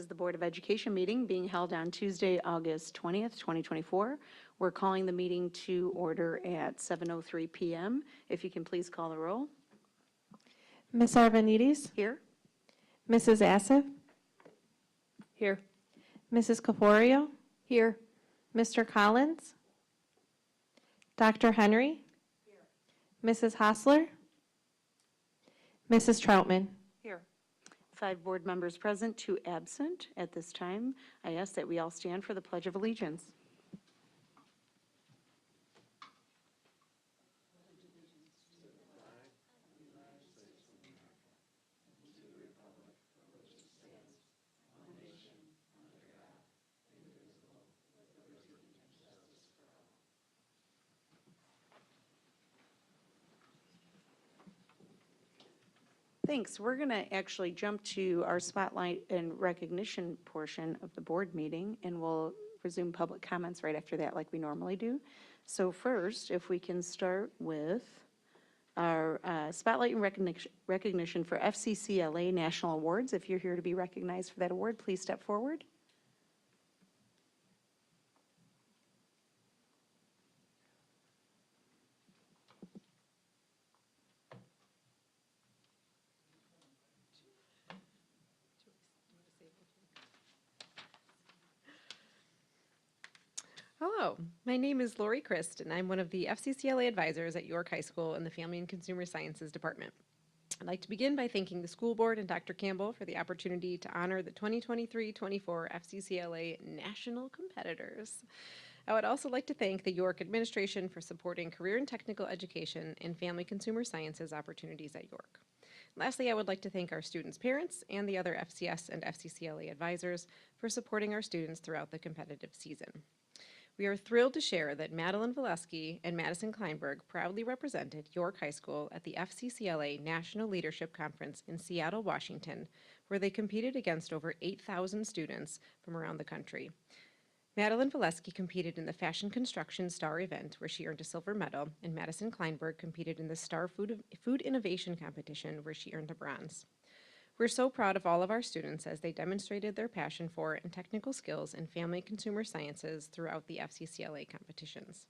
the Board of Education meeting being held on Tuesday, August 20th, 2024. We're calling the meeting to order at 7:03 p.m. If you can please call the roll. Ms. Arvanites? Here. Mrs. Assif? Here. Mrs. Caforio? Here. Mr. Collins? Dr. Henry? Here. Mrs. Hostler? Mrs. Troutman? Here. 5 board members present, 2 absent. At this time, I ask that we all stand for the Pledge of Allegiance. Thanks. We're going to actually jump to our spotlight and recognition portion of the board meeting, and we'll resume public comments right after that like we normally do. So first, if we can start with our spotlight and recognition for FCCLA National Awards. If you're here to be recognized for that award, please step forward. Hello, my name is Lori Christ, and I'm one of the FCCLA advisors at York High School in the Family and Consumer Sciences Department. I'd like to begin by thanking the school board and Dr. Campbell for the opportunity to honor the 2023-24 FCCLA National Competitors. I would also like to thank the York administration for supporting career and technical education and family consumer sciences opportunities at York. Lastly, I would like to thank our students' parents and the other FCS and FCCLA advisors for supporting our students throughout the competitive season. We are thrilled to share that Madeline Valesky and Madison Kleinberg proudly represented York High School at the FCCLA National Leadership Conference in Seattle, Washington, where they competed against over 8,000 students from around the country. Madeline Valesky competed in the Fashion Construction Star event, where she earned a silver medal, and Madison Kleinberg competed in the Star Food Innovation Competition, where she earned a bronze. We're so proud of all of our students as they demonstrated their passion for and technical skills in family consumer sciences throughout the FCCLA competitions.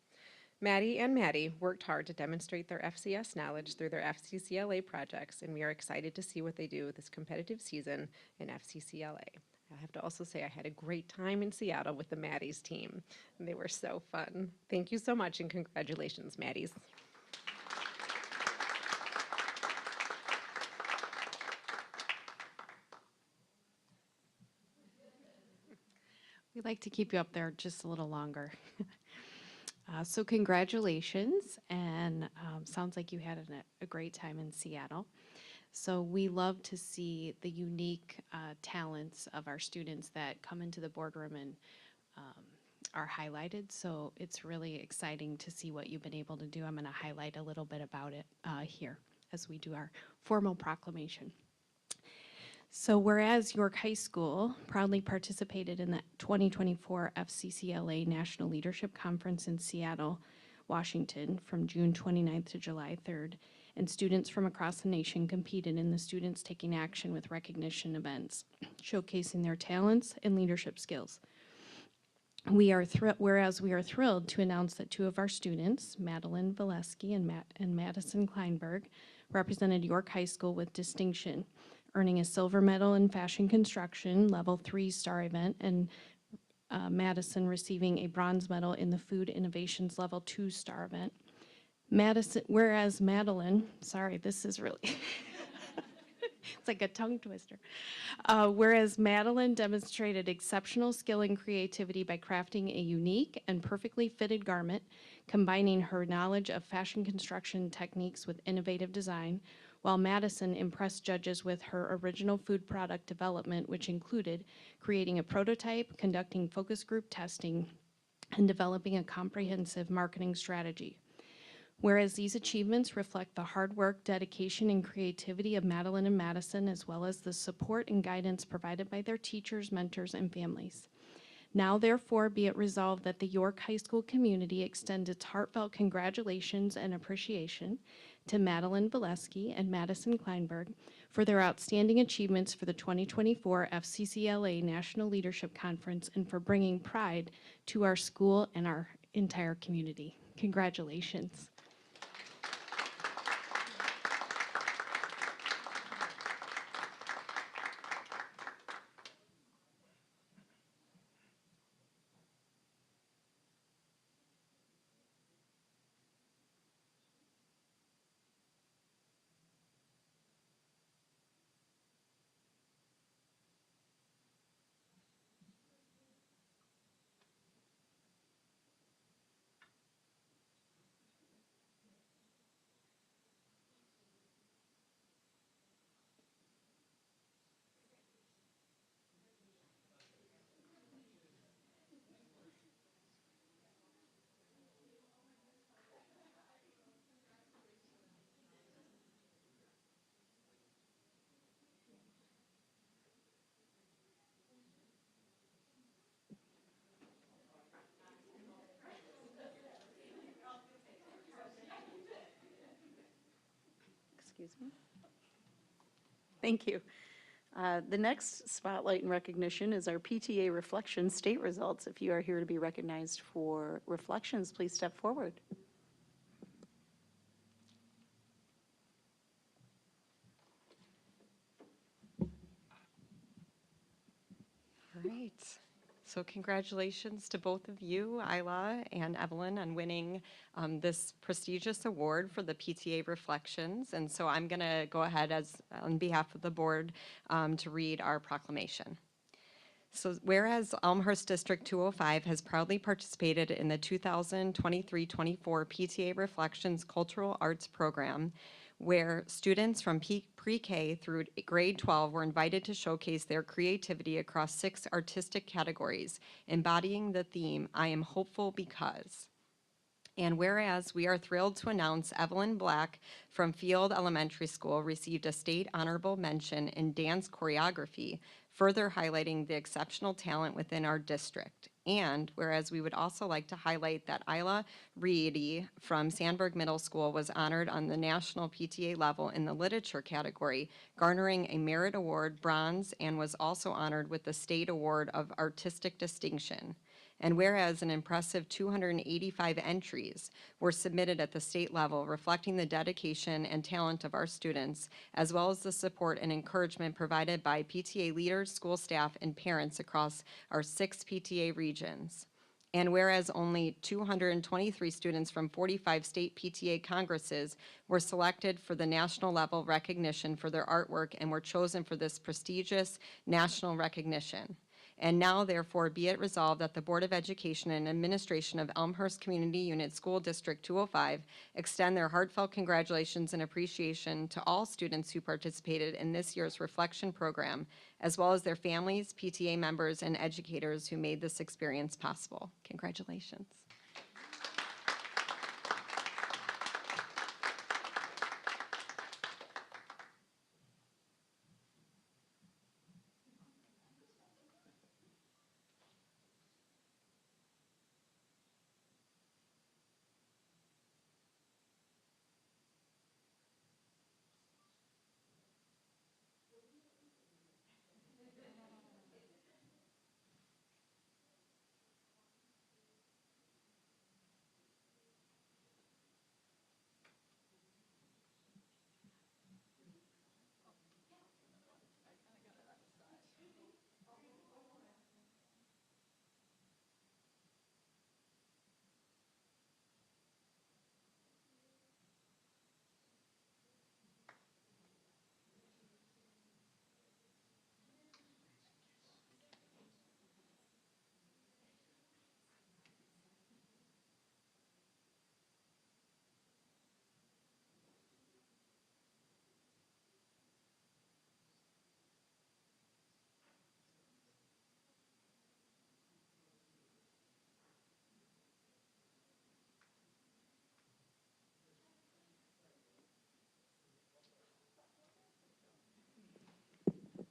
Maddie and Maddie worked hard to demonstrate their FCS knowledge through their FCCLA projects, and we are excited to see what they do this competitive season in FCCLA. I have to also say I had a great time in Seattle with the Maddies team, and they were so fun. Thank you so much, and congratulations, Maddies. We'd like to keep you up there just a little longer. So congratulations, and sounds like you had a great time in Seattle. So we love to see the unique talents of our students that come into the boardroom and are highlighted. So it's really exciting to see what you've been able to do. I'm going to highlight a little bit about it here as we do our formal proclamation. So whereas York High School proudly participated in the 2024 FCCLA National Leadership Conference in Seattle, Washington from June 29th to July 3rd, and students from across the nation competed in the Students Taking Action with Recognition events, showcasing their talents and leadership skills. Whereas we are thrilled to announce that 2 of our students, Madeline Valesky and Madison Kleinberg, represented York High School with distinction, earning a silver medal in fashion construction, level 3 star event, and Madison receiving a bronze medal in the food innovations level 2 star event. Whereas Madeline, sorry, this is really, it's like a tongue twister. Whereas Madeline demonstrated exceptional skill and creativity by crafting a unique and perfectly fitted garment, combining her knowledge of fashion construction techniques with innovative design, while Madison impressed judges with her original food product development, which included creating a prototype, conducting focus group testing, and developing a comprehensive marketing strategy. Whereas these achievements reflect the hard work, dedication, and creativity of Madeline and Madison, as well as the support and guidance provided by their teachers, mentors, and families. Now, therefore, be it resolved that the York High School community extends its heartfelt congratulations and appreciation to Madeline Valesky and Madison Kleinberg for their outstanding achievements for the 2024 FCCLA National Leadership Conference and for bringing pride to our school and our entire community. Congratulations. Excuse me. Thank you. The next spotlight and recognition is our PTA Reflection State results. If you are here to be recognized for reflections, please step forward. All right. So congratulations to both of you, Isla and Evelyn, on winning this prestigious award for the PTA Reflections. And so I'm going to go ahead on behalf of the board to read our proclamation. So whereas Elmhurst District 205 has proudly participated in the 2023-24 PTA Reflections Cultural Arts Program, where students from pre-K through grade 12 were invited to showcase their creativity across 6 artistic categories, embodying the theme, I am hopeful because. And whereas we are thrilled to announce Evelyn Black from Field Elementary School received a state honorable mention in dance choreography, further highlighting the exceptional talent within our district. And whereas we would also like to highlight that Isla Reedy from Sandburg Middle School was honored on the national PTA level in the literature category, garnering a Merit Award Bronze, and was also honored with the State Award of Artistic Distinction. And whereas an impressive 285 entries were submitted at the state level, reflecting the dedication and talent of our students, as well as the support and encouragement provided by PTA leaders, school staff, and parents across our 6 PTA regions. And whereas only 223 students from 45 state PTA congresses were selected for the national level recognition for their artwork and were chosen for this prestigious national recognition. And now, therefore, be it resolved that the Board of Education and Administration of Elmhurst Community Unit School District 205 extend their heartfelt congratulations and appreciation to all students who participated in this year's reflection program, as well as their families, PTA members, and educators who made this experience possible. Congratulations.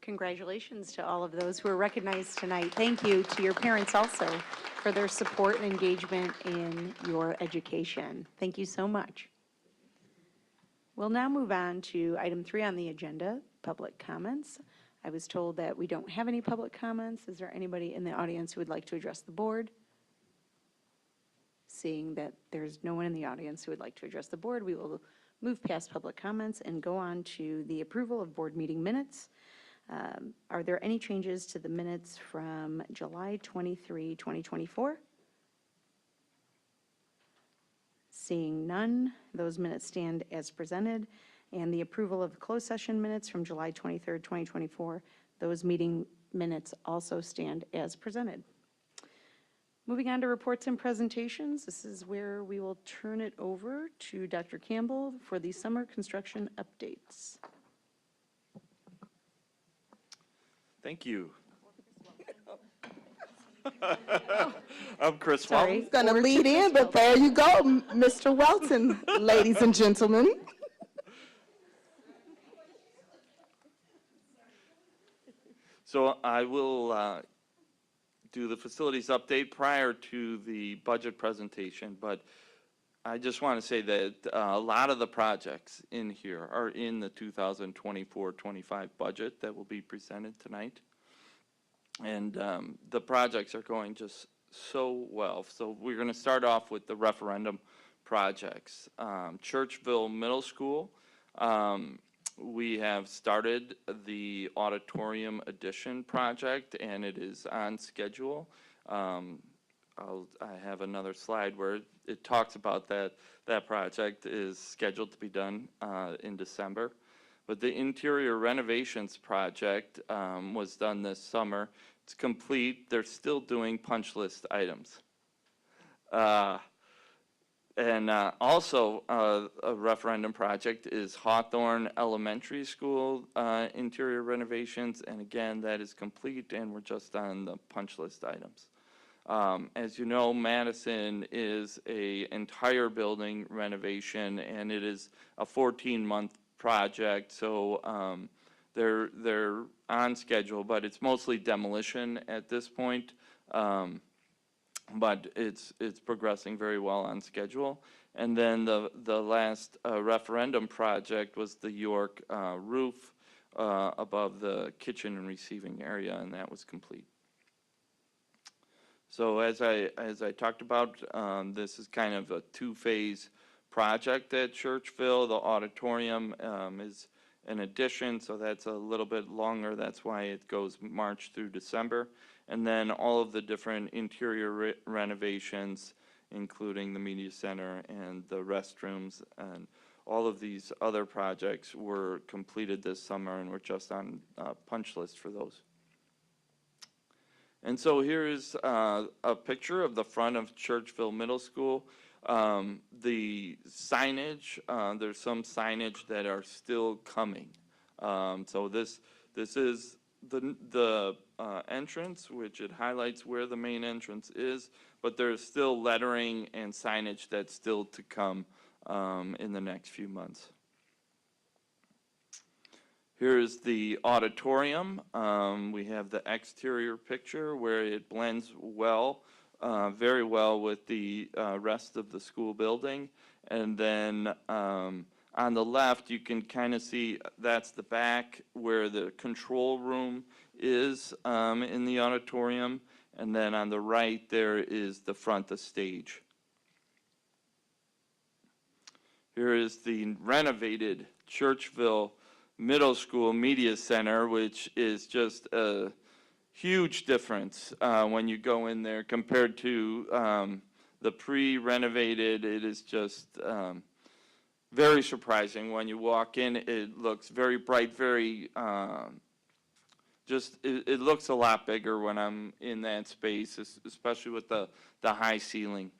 Congratulations to all of those who are recognized tonight. Thank you to your parents also for their support and engagement in your education. Thank you so much. We'll now move on to item 3 on the agenda, public comments. I was told that we don't have any public comments. Is there anybody in the audience who would like to address the board? Seeing that there's no one in the audience who would like to address the board, we will move past public comments and go on to the approval of board meeting minutes. Are there any changes to the minutes from July 23, 2024? Seeing none, those minutes stand as presented. And the approval of the closed session minutes from July 23, 2024, those meeting minutes also stand as presented. Moving on to reports and presentations, this is where we will turn it over to Dr. Campbell for the summer construction updates. Thank you. I'm Chris Sorry. Walton. Going to lead in, but there you go, Mr. Welton, ladies and gentlemen. So I will do the facilities update prior to the budget presentation, but I just want to say that a lot of the projects in here are in the 2024-25 budget that will be presented tonight. And the projects are going just so well. So we're going to start off with the referendum projects. Churchville Middle School, we have started the auditorium addition project, and it is on schedule. I have another slide where it talks about that project is scheduled to be done in December. But the interior renovations project was done this summer. It's complete. They're still doing punch list items. And also a referendum project is Hawthorne Elementary School interior renovations. And again, that is complete, and we're just on the punch list items. As you know, Madison is an entire building renovation, and it is a 14-month project. So they're on schedule, but it's mostly demolition at this point. But it's progressing very well on schedule. And then the last referendum project was the York roof above the kitchen and receiving area, and that was complete. So as I talked about, this is kind of a two-phase project at Churchville. The auditorium is an addition, so that's a little bit longer. That's why it goes March through December. And then all of the different interior renovations, including the media center and the restrooms, and all of these other projects were completed this summer, and we're just on punch list for those. And so here is a picture of the front of Churchville Middle School. The signage, there's some signage that are still coming. So this is the entrance, which it highlights where the main entrance is, but there's still lettering and signage that's still to come in the next few months. Here's the auditorium. We have the exterior picture where it blends well, very well with the rest of the school building. And then on the left, you can kind of see that's the back where the control room is in the auditorium. And then on the right, there is the front, the stage. Here is the renovated Churchville Middle School Media Center, which is just a huge difference when you go in there compared to the pre-renovated. It is just very surprising when you walk in. It looks very bright, very it looks a lot bigger when I'm in that space, especially with the high ceiling.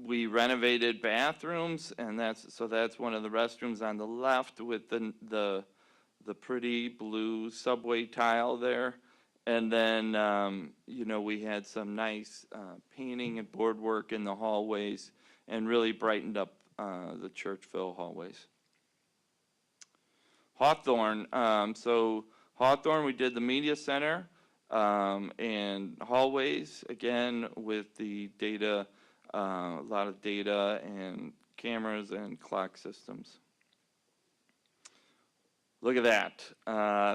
We renovated bathrooms, and that's one of the restrooms on the left with the pretty blue subway tile there. And then, we had some nice painting and boardwork in the hallways and really brightened up the Churchville hallways. Hawthorne, so Hawthorne, we did the media center and hallways, again, with the data a lot of data and cameras and clock systems. Look at that.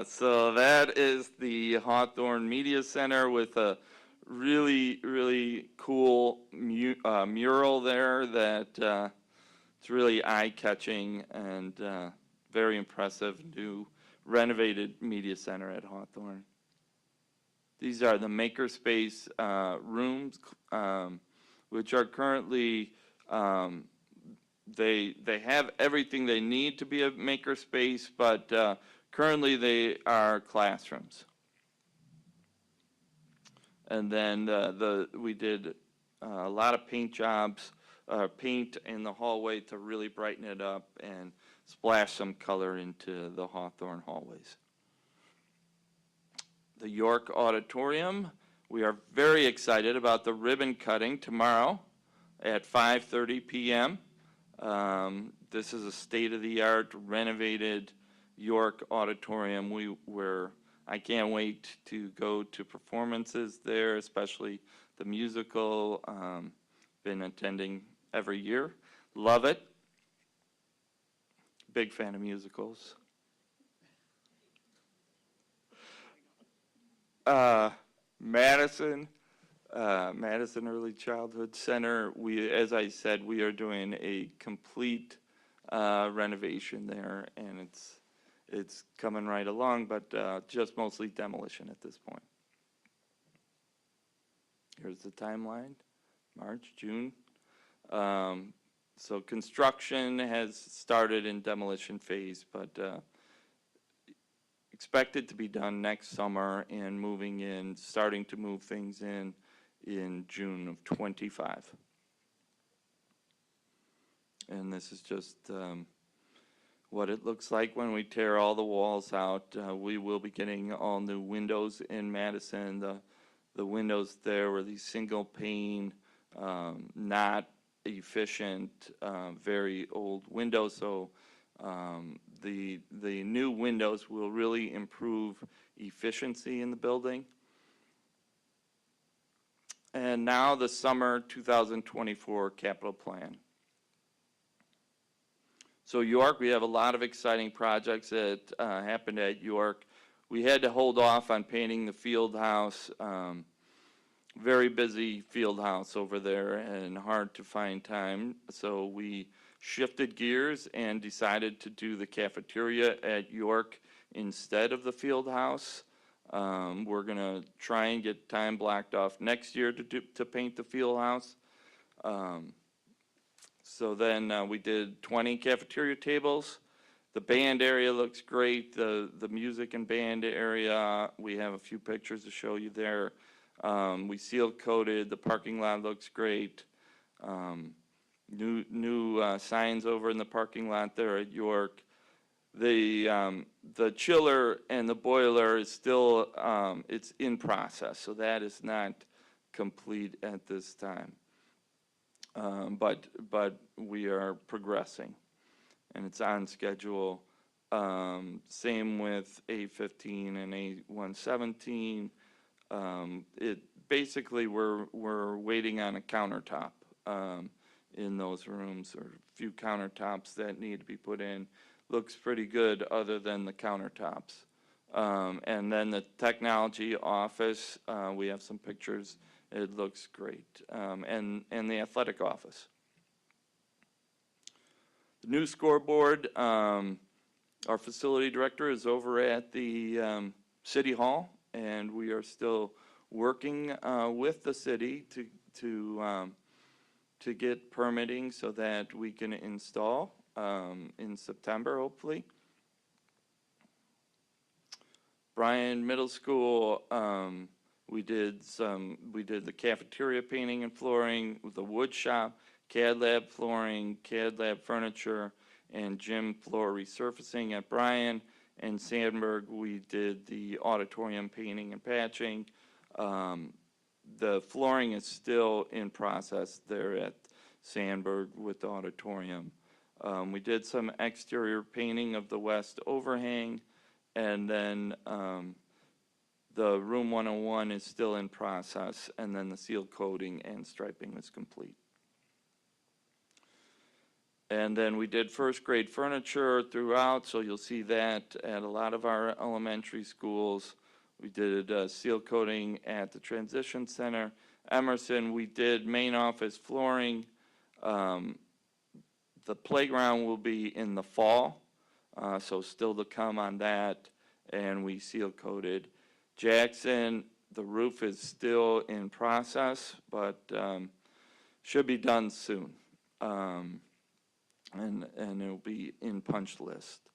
So that is the Hawthorne Media Center with a really, really cool mural there that it's really eye-catching and very impressive new renovated media center at Hawthorne. These are the makerspace rooms, which are currently they have everything they need to be a makerspace, but currently they are classrooms. And then we did a lot of paint jobs, paint in the hallway to really brighten it up and splash some color into the Hawthorne hallways. The York Auditorium, we are very excited about the ribbon cutting tomorrow at 5:30 p.m. This is a state-of-the-art renovated York Auditorium. I can't wait to go to performances there, especially the musical. Been attending every year. Love it. Big fan of musicals. Madison Early Childhood Center. As I said, we are doing a complete renovation there, and it's coming right along, but just mostly demolition at this point. Here's the timeline, March, June. So construction has started in demolition phase, but expected to be done next summer and starting to move things in June of '25. And this is just what it looks like when we tear all the walls out. We will be getting all new windows in Madison. The windows there were these single pane, not efficient, very old windows. So the new windows will really improve efficiency in the building. And now the summer 2024 capital plan. So York, we have a lot of exciting projects that happened at York. We had to hold off on painting the field house. Very busy field house over there and hard to find time. So we shifted gears and decided to do the cafeteria at York instead of the field house. We're going to try and get time blocked off next year to paint the field house. So then we did 20 cafeteria tables. The band area looks great. The music and band area, we have a few pictures to show you there. We seal coated. The parking lot looks great. New signs over in the parking lot there at York. The chiller and the boiler is still it's in process, so that is not complete at this time. But we are progressing, and it's on schedule. Same with A15 and A117. It basically we're waiting on a countertop in those rooms, or a few countertops that need to be put in. Looks pretty good other than the countertops. And then the technology office, we have some pictures. It looks great. And the athletic office. The new scoreboard, our facility director is over at the City Hall, and we are still working with the city to get permitting so that we can install in September, hopefully. Bryan Middle School, we did the cafeteria painting and flooring, the wood shop, CAD lab flooring, CAD lab furniture, and gym floor resurfacing at Bryan. And Sandburg, we did the auditorium painting and patching. The flooring is still in process there at Sandburg with the auditorium. We did some exterior painting of the west overhang, and then the room 101 is still in process, and then the seal coating and striping is complete. And then we did first grade furniture throughout, so you'll see that at a lot of our elementary schools. We did seal coating at the Transition Center. Emerson, we did main office flooring. The playground will be in the fall, so still to come on that, and we seal coated. Jackson, the roof is still in process, but should be done soon. And it'll be in punch list.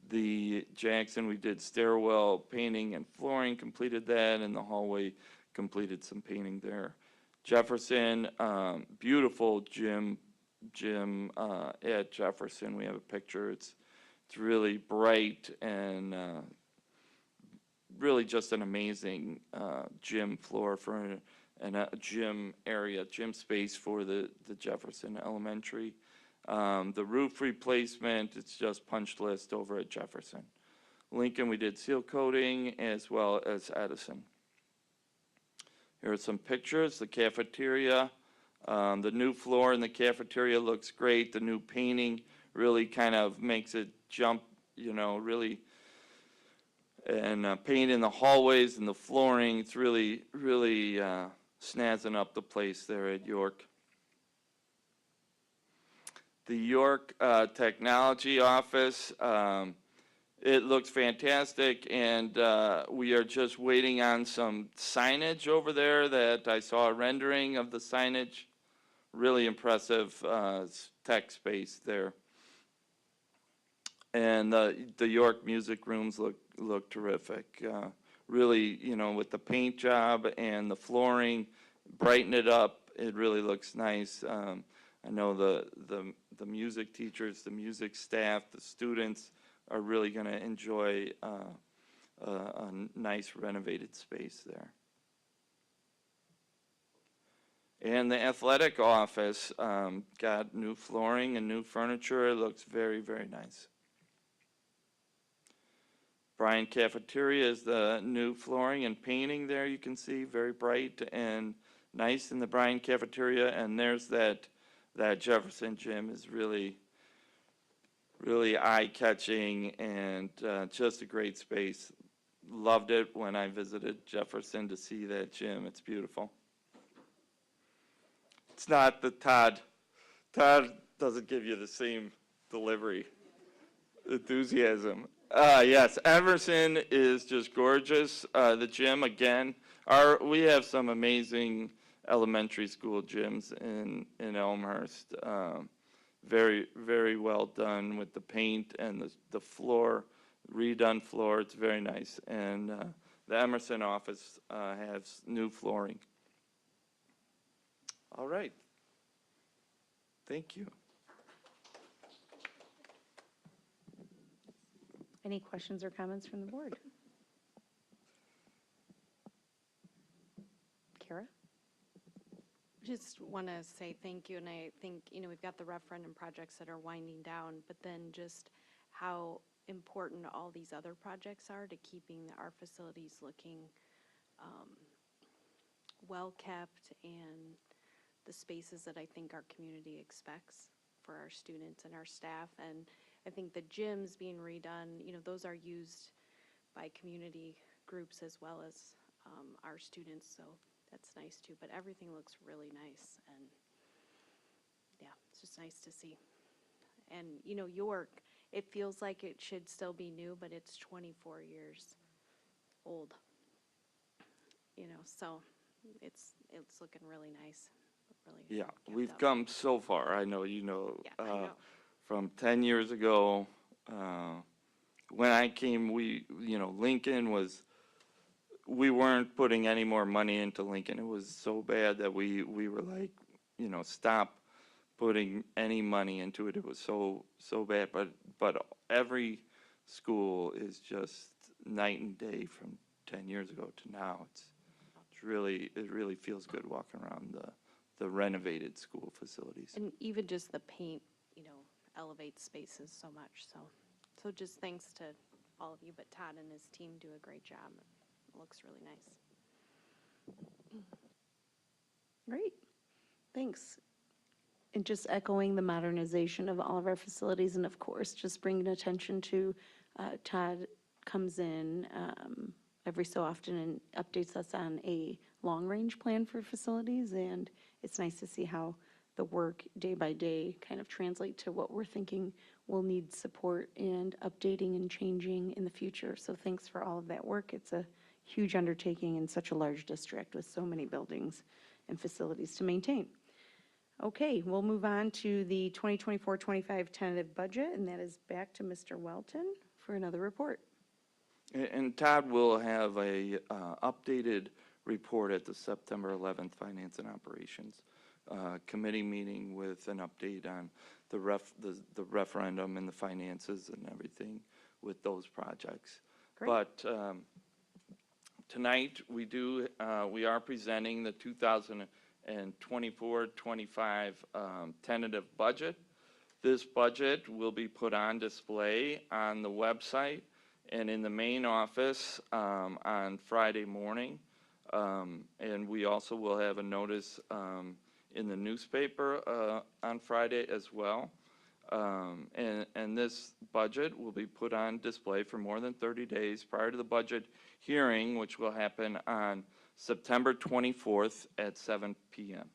The Jackson, we did stairwell painting and flooring, completed that, and the hallway completed some painting there. Jefferson, beautiful gym at Jefferson. We have a picture. It's really bright and really just an amazing gym floor for a gym area, gym space for the Jefferson Elementary. The roof replacement, it's just punch list over at Jefferson. Lincoln, we did seal coating as well as Edison. Here are some pictures. The cafeteria, the new floor in the cafeteria looks great. The new painting really kind of makes it jump, you know, really. And paint in the hallways and the flooring, it's really snazzing up the place there at York. The York Technology Office, it looks fantastic, and we are just waiting on some signage over there that I saw a rendering of the signage. Really impressive tech space there. And the York music rooms look terrific. Really, you know, with the paint job and the flooring, brighten it up. It really looks nice. I know the music teachers, the music staff, the students are really going to enjoy a nice renovated space there. And the athletic office got new flooring and new furniture. It looks very, very nice. Bryan Cafeteria is the new flooring and painting there. You can see very bright and nice in the Bryan Cafeteria. And there's that Jefferson gym is really eye-catching and just a great space. Loved it when I visited Jefferson to see that gym. It's beautiful. It's not the Todd. Todd doesn't give you the same delivery, enthusiasm. Yes, Emerson is just gorgeous. The gym, again, we have some amazing elementary school gyms in Elmhurst. Very, very well done with the paint and the floor, redone floor. It's very nice. And the Emerson office has new flooring. All right. Thank you. Any questions or comments from the board? Kara? Just want to say thank you, and I think, you know, we've got the referendum projects that are winding down, but then just how important all these other projects are to keeping our facilities looking well-kept and the spaces that I think our community expects for our students and our staff. And I think the gyms being redone, you know, those are used by community groups as well as our students, so that's nice too. But everything looks really nice, and yeah, it's just nice to see. And you know, York, it feels like it should still be new, but it's 24 years old. You know, so it's looking really nice. Really Yeah, kept we've up. come so far. I know you know, Yeah, I know. from 10 years ago, when I came, Lincoln was, we weren't putting any more money into Lincoln. It was so bad that we were like, you know, stop putting any money into it. It was so bad. But every school is just night and day from 10 years ago to now. It really feels good walking around the renovated school facilities. And even just the paint, you know, elevates spaces so much. So just thanks to all of you, but Todd and his team do a great job. It looks really nice. Great, thanks. And just echoing the modernization of all of our facilities, and of course, just bringing attention to, Todd comes in every so often and updates us on a long-range plan for facilities, and it's nice to see how the work day by day kind of translate to what we're thinking will need support and updating and changing in the future. So thanks for all of that work. It's a huge undertaking in such a large district with so many buildings and facilities to maintain. Okay, we'll move on to the 2024-25 tentative budget, and that is back to Mr. Welton for another report. And Todd will have a updated report at the September 11th Finance and Operations Committee meeting with an update on the referendum and the finances and everything with those projects. Great. But tonight, we are presenting the 2024-25 tentative budget. This budget will be put on display on the website and in the main office on Friday morning. And we also will have a notice in the newspaper on Friday as well. And this budget will be put on display for more than 30 days prior to the budget hearing, which will happen on September 24th at 7 p.m.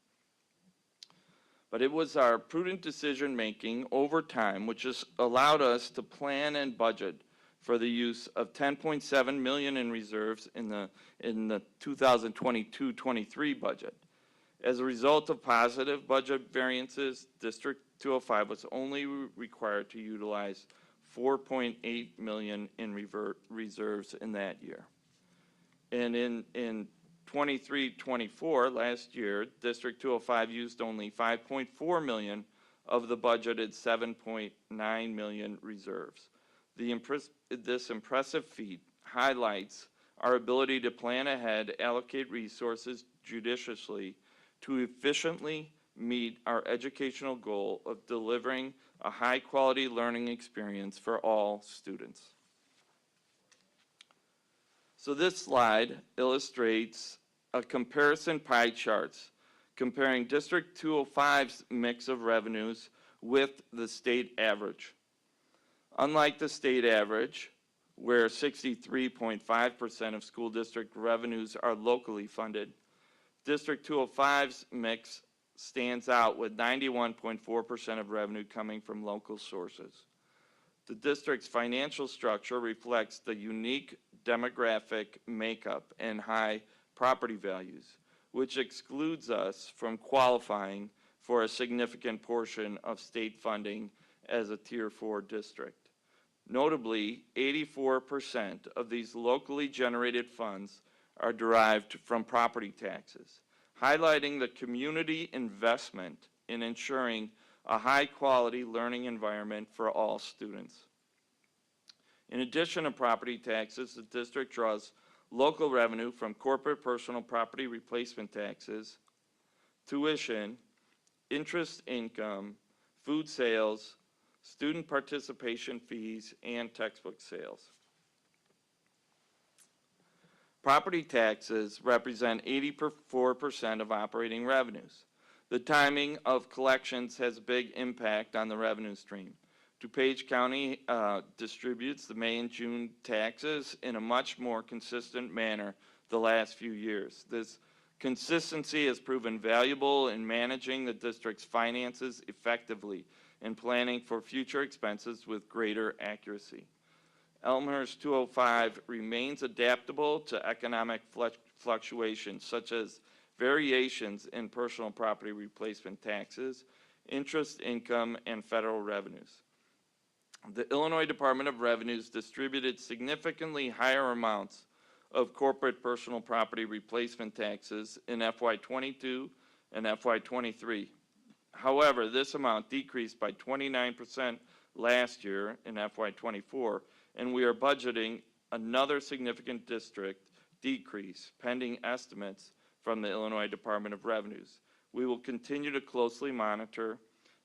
But it was our prudent decision-making over time which has allowed us to plan and budget for the use of $10.7 million in reserves in the 2022-23 budget. As a result of positive budget variances, District 205 was only required to utilize $4.8 million in reserves in that year. And in 23-24, last year, District 205 used only $5.4 million of the budgeted $7.9 million reserves. This impressive feat highlights our ability to plan ahead, allocate resources judiciously to efficiently meet our educational goal of delivering a high-quality learning experience for all students. So this slide illustrates a comparison pie charts comparing District 205's mix of revenues with the state average. Unlike the state average, where 63.5% of school district revenues are locally funded, District 205's mix stands out with 91.4% of revenue coming from local sources. The district's financial structure reflects the unique demographic makeup and high property values, which excludes us from qualifying for a significant portion of state funding as a Tier 4 district. Notably, 84% of these locally generated funds are derived from property taxes, highlighting the community investment in ensuring a high-quality learning environment for all students. In addition to property taxes, the district draws local revenue from corporate personal property replacement taxes, tuition, interest income, food sales, student participation fees, and textbook sales. Property taxes represent 84% of operating revenues. The timing of collections has a big impact on the revenue stream. DuPage County distributes the May and June taxes in a much more consistent manner the last few years. This consistency has proven valuable in managing the district's finances effectively and planning for future expenses with greater accuracy. Elmhurst 205 remains adaptable to economic fluctuations such as variations in personal property replacement taxes, interest income, and federal revenues. The Illinois Department of Revenues distributed significantly higher amounts of corporate personal property replacement taxes in FY22 and FY23. However, this amount decreased by 29% last year in FY24, and we are budgeting another significant district decrease pending estimates from the Illinois Department of Revenues. We will continue to closely monitor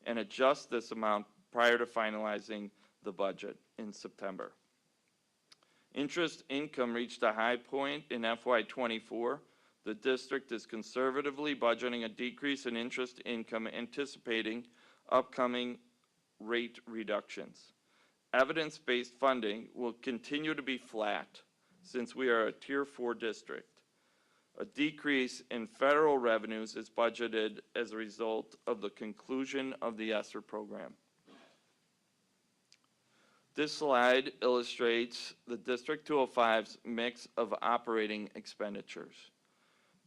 and adjust this amount prior to finalizing the budget in September. Interest income reached a high point in FY24. the district is conservatively budgeting a decrease in interest income, anticipating upcoming rate reductions. Evidence-based funding will continue to be flat since we are a Tier 4 district. A decrease in federal revenues is budgeted as a result of the conclusion of the ESSER program. This slide illustrates the District 205's mix of operating expenditures.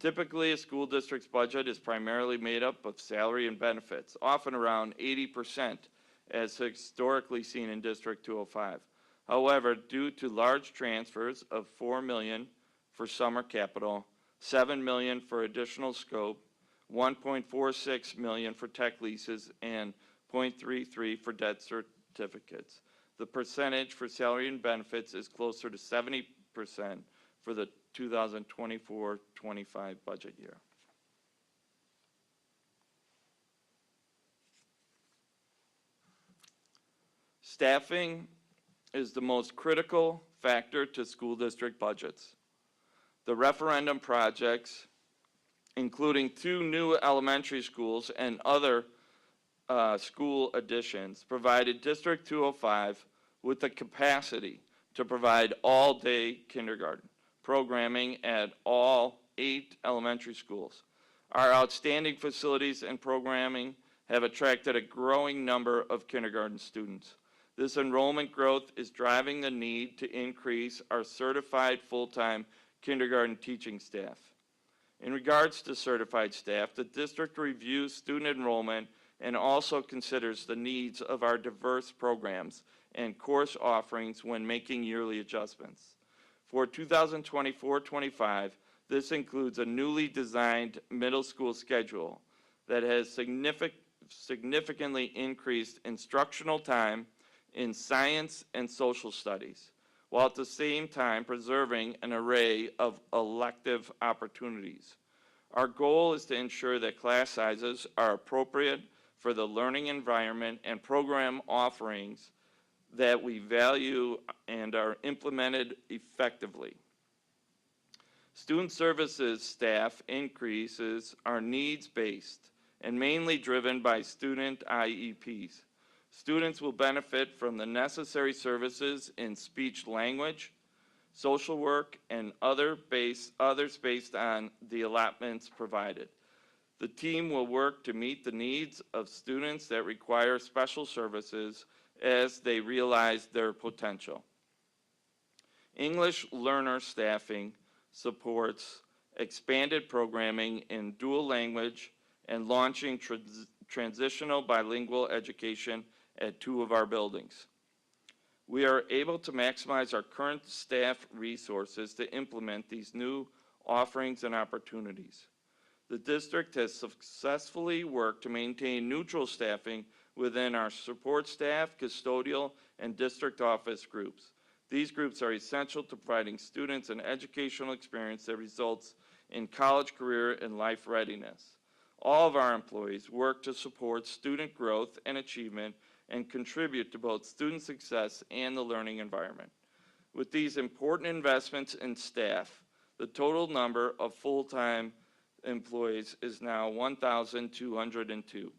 Typically, a school district's budget is primarily made up of salary and benefits, often around 80%, as historically seen in District 205. However, due to large transfers of $4 million for summer capital, $7 million for additional scope, $1.46 million for tech leases, and $0.33 for debt certificates, the percentage for salary and benefits is closer to 70% for the 2024-25 budget year. Staffing is the most critical factor to school district budgets. The referendum projects, including 2 new elementary schools and other school additions, provided District 205 with the capacity to provide all-day kindergarten programming at all 8 elementary schools. Our outstanding facilities and programming have attracted a growing number of kindergarten students. This enrollment growth is driving the need to increase our certified full-time kindergarten teaching staff. In regards to certified staff, the district reviews student enrollment and also considers the needs of our diverse programs and course offerings when making yearly adjustments. For 2024-25, this includes a newly designed middle school schedule that has significantly increased instructional time in science and social studies, while at the same time preserving an array of elective opportunities. Our goal is to ensure that class sizes are appropriate for the learning environment and program offerings that we value and are implemented effectively. Student services staff increases are needs-based and mainly driven by student IEPs. Students will benefit from the necessary services in speech language, social work, and others based on the allotments provided. The team will work to meet the needs of students that require special services as they realize their potential. English learner staffing supports expanded programming in dual language and launching transitional bilingual education at 2 of our buildings. We are able to maximize our current staff resources to implement these new offerings and opportunities. The district has successfully worked to maintain neutral staffing within our support staff, custodial, and district office groups. These groups are essential to providing students an educational experience that results in college, career, and life readiness. All of our employees work to support student growth and achievement and contribute to both student success and the learning environment. With these important investments in staff, the total number of full-time employees is now 1,202.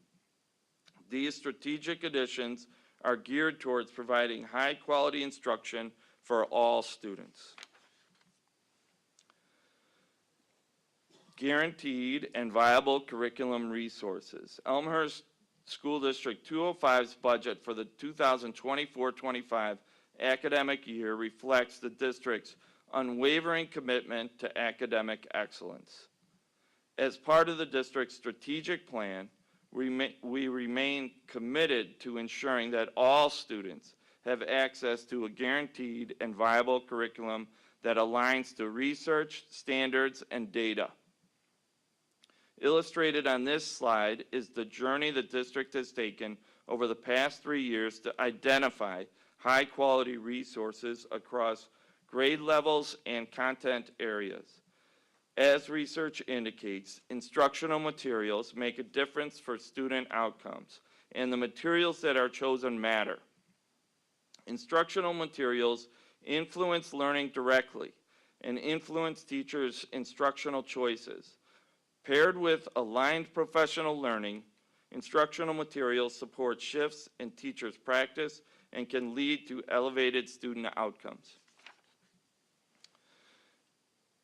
These strategic additions are geared towards providing high-quality instruction for all students. Guaranteed and viable curriculum resources. Elmhurst School District 205's budget for the 2024-25 academic year reflects the district's unwavering commitment to academic excellence. As part of the district's strategic plan, we remain committed to ensuring that all students have access to a guaranteed and viable curriculum that aligns to research, standards, and data. Illustrated on this slide is the journey the district has taken over the past 3 years to identify high-quality resources across grade levels and content areas. As research indicates, instructional materials make a difference for student outcomes, and the materials that are chosen matter. Instructional materials influence learning directly, and influence teachers' instructional choices. Paired with aligned professional learning, instructional materials support shifts in teachers' practice and can lead to elevated student outcomes.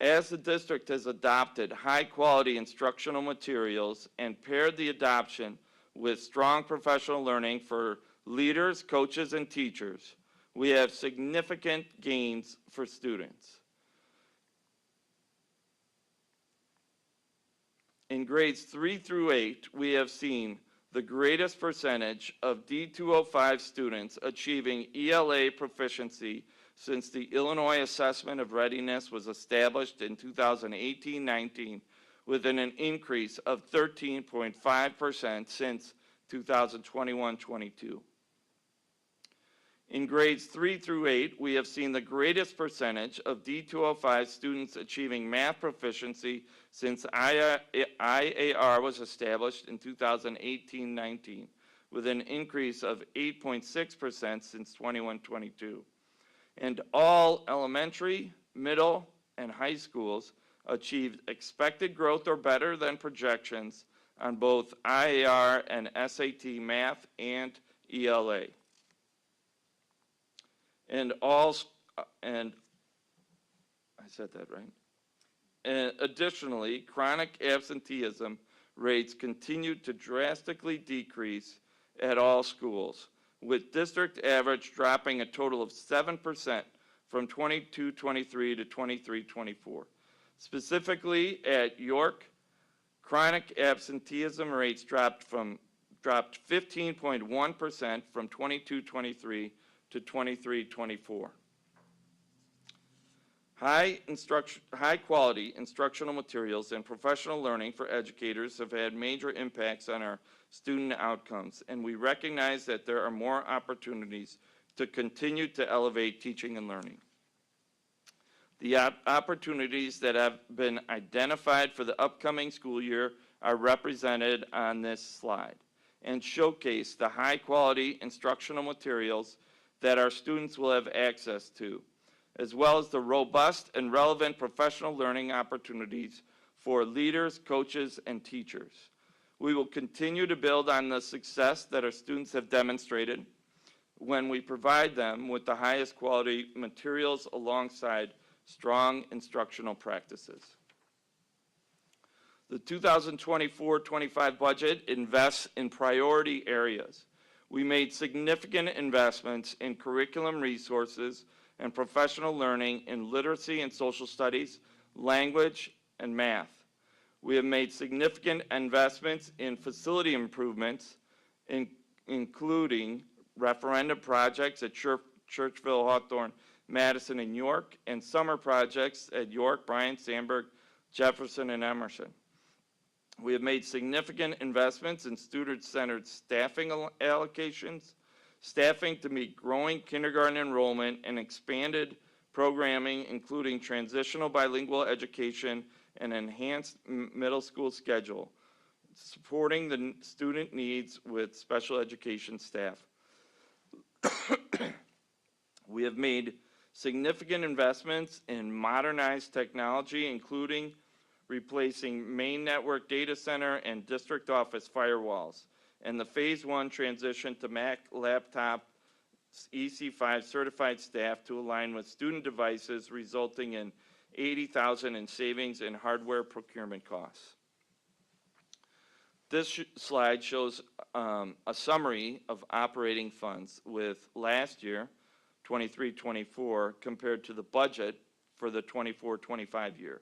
As the district has adopted high-quality instructional materials and paired the adoption with strong professional learning for leaders, coaches, and teachers, we have significant gains for students. In grades 3 through 8, we have seen the greatest percentage of D205 students achieving ELA proficiency since the Illinois Assessment of Readiness was established in 2018-19, with an increase of 13.5% since 2021-22. In grades 3 through 8, we have seen the greatest percentage of D205 students achieving math proficiency since IAR was established in 2018-19, with an increase of 8.6% since 21-22. And all elementary, middle, and high schools achieved expected growth or better than projections on both IAR and SAT math and ELA. And I said that right. And additionally, chronic absenteeism rates continued to drastically decrease at all schools, with district average dropping a total of 7% from 22-23 to 23-24. Specifically at York, chronic absenteeism rates dropped 15.1% from 22-23 to 23-24. High quality instructional materials and professional learning for educators have had major impacts on our student outcomes, and we recognize that there are more opportunities to continue to elevate teaching and learning. The opportunities that have been identified for the upcoming school year are represented on this slide and showcase the high quality instructional materials that our students will have access to, as well as the robust and relevant professional learning opportunities for leaders, coaches, and teachers. We will continue to build on the success that our students have demonstrated when we provide them with the highest quality materials alongside strong instructional practices. The 2024-25 budget invests in priority areas. We made significant investments in curriculum resources and professional learning in literacy and social studies, language, and math. We have made significant investments in facility improvements, including referendum projects at Churchville, Hawthorne, Madison, and York, and summer projects at York, Bryan, Sandburg, Jefferson, and Emerson. We have made significant investments in student-centered staffing allocations, staffing to meet growing kindergarten enrollment, and expanded programming, including transitional bilingual education and enhanced middle school schedule, supporting the student needs with special education staff. We have made significant investments in modernized technology, including replacing main network data center and district office firewalls, and the phase 1 transition to Mac laptop EC5 certified staff to align with student devices, resulting in $80,000 in savings in hardware procurement costs. This slide shows a summary of operating funds with last year, 23-24, compared to the budget for the 24-25 year.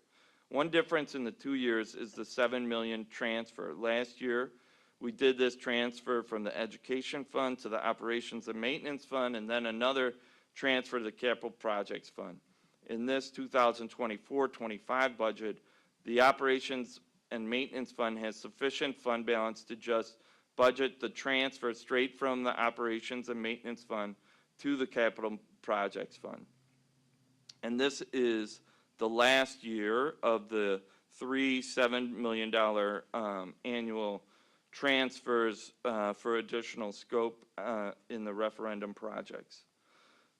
One difference in the 2 years is the $7 million transfer. Last year, we did this transfer from the education fund to the operations and maintenance fund, and then another transfer to the capital projects fund. In this 2024-25 budget, the operations and maintenance fund has sufficient fund balance to just budget the transfer straight from the operations and maintenance fund to the capital projects fund. And this is the last year of the three $7 million annual transfers for additional scope in the referendum projects.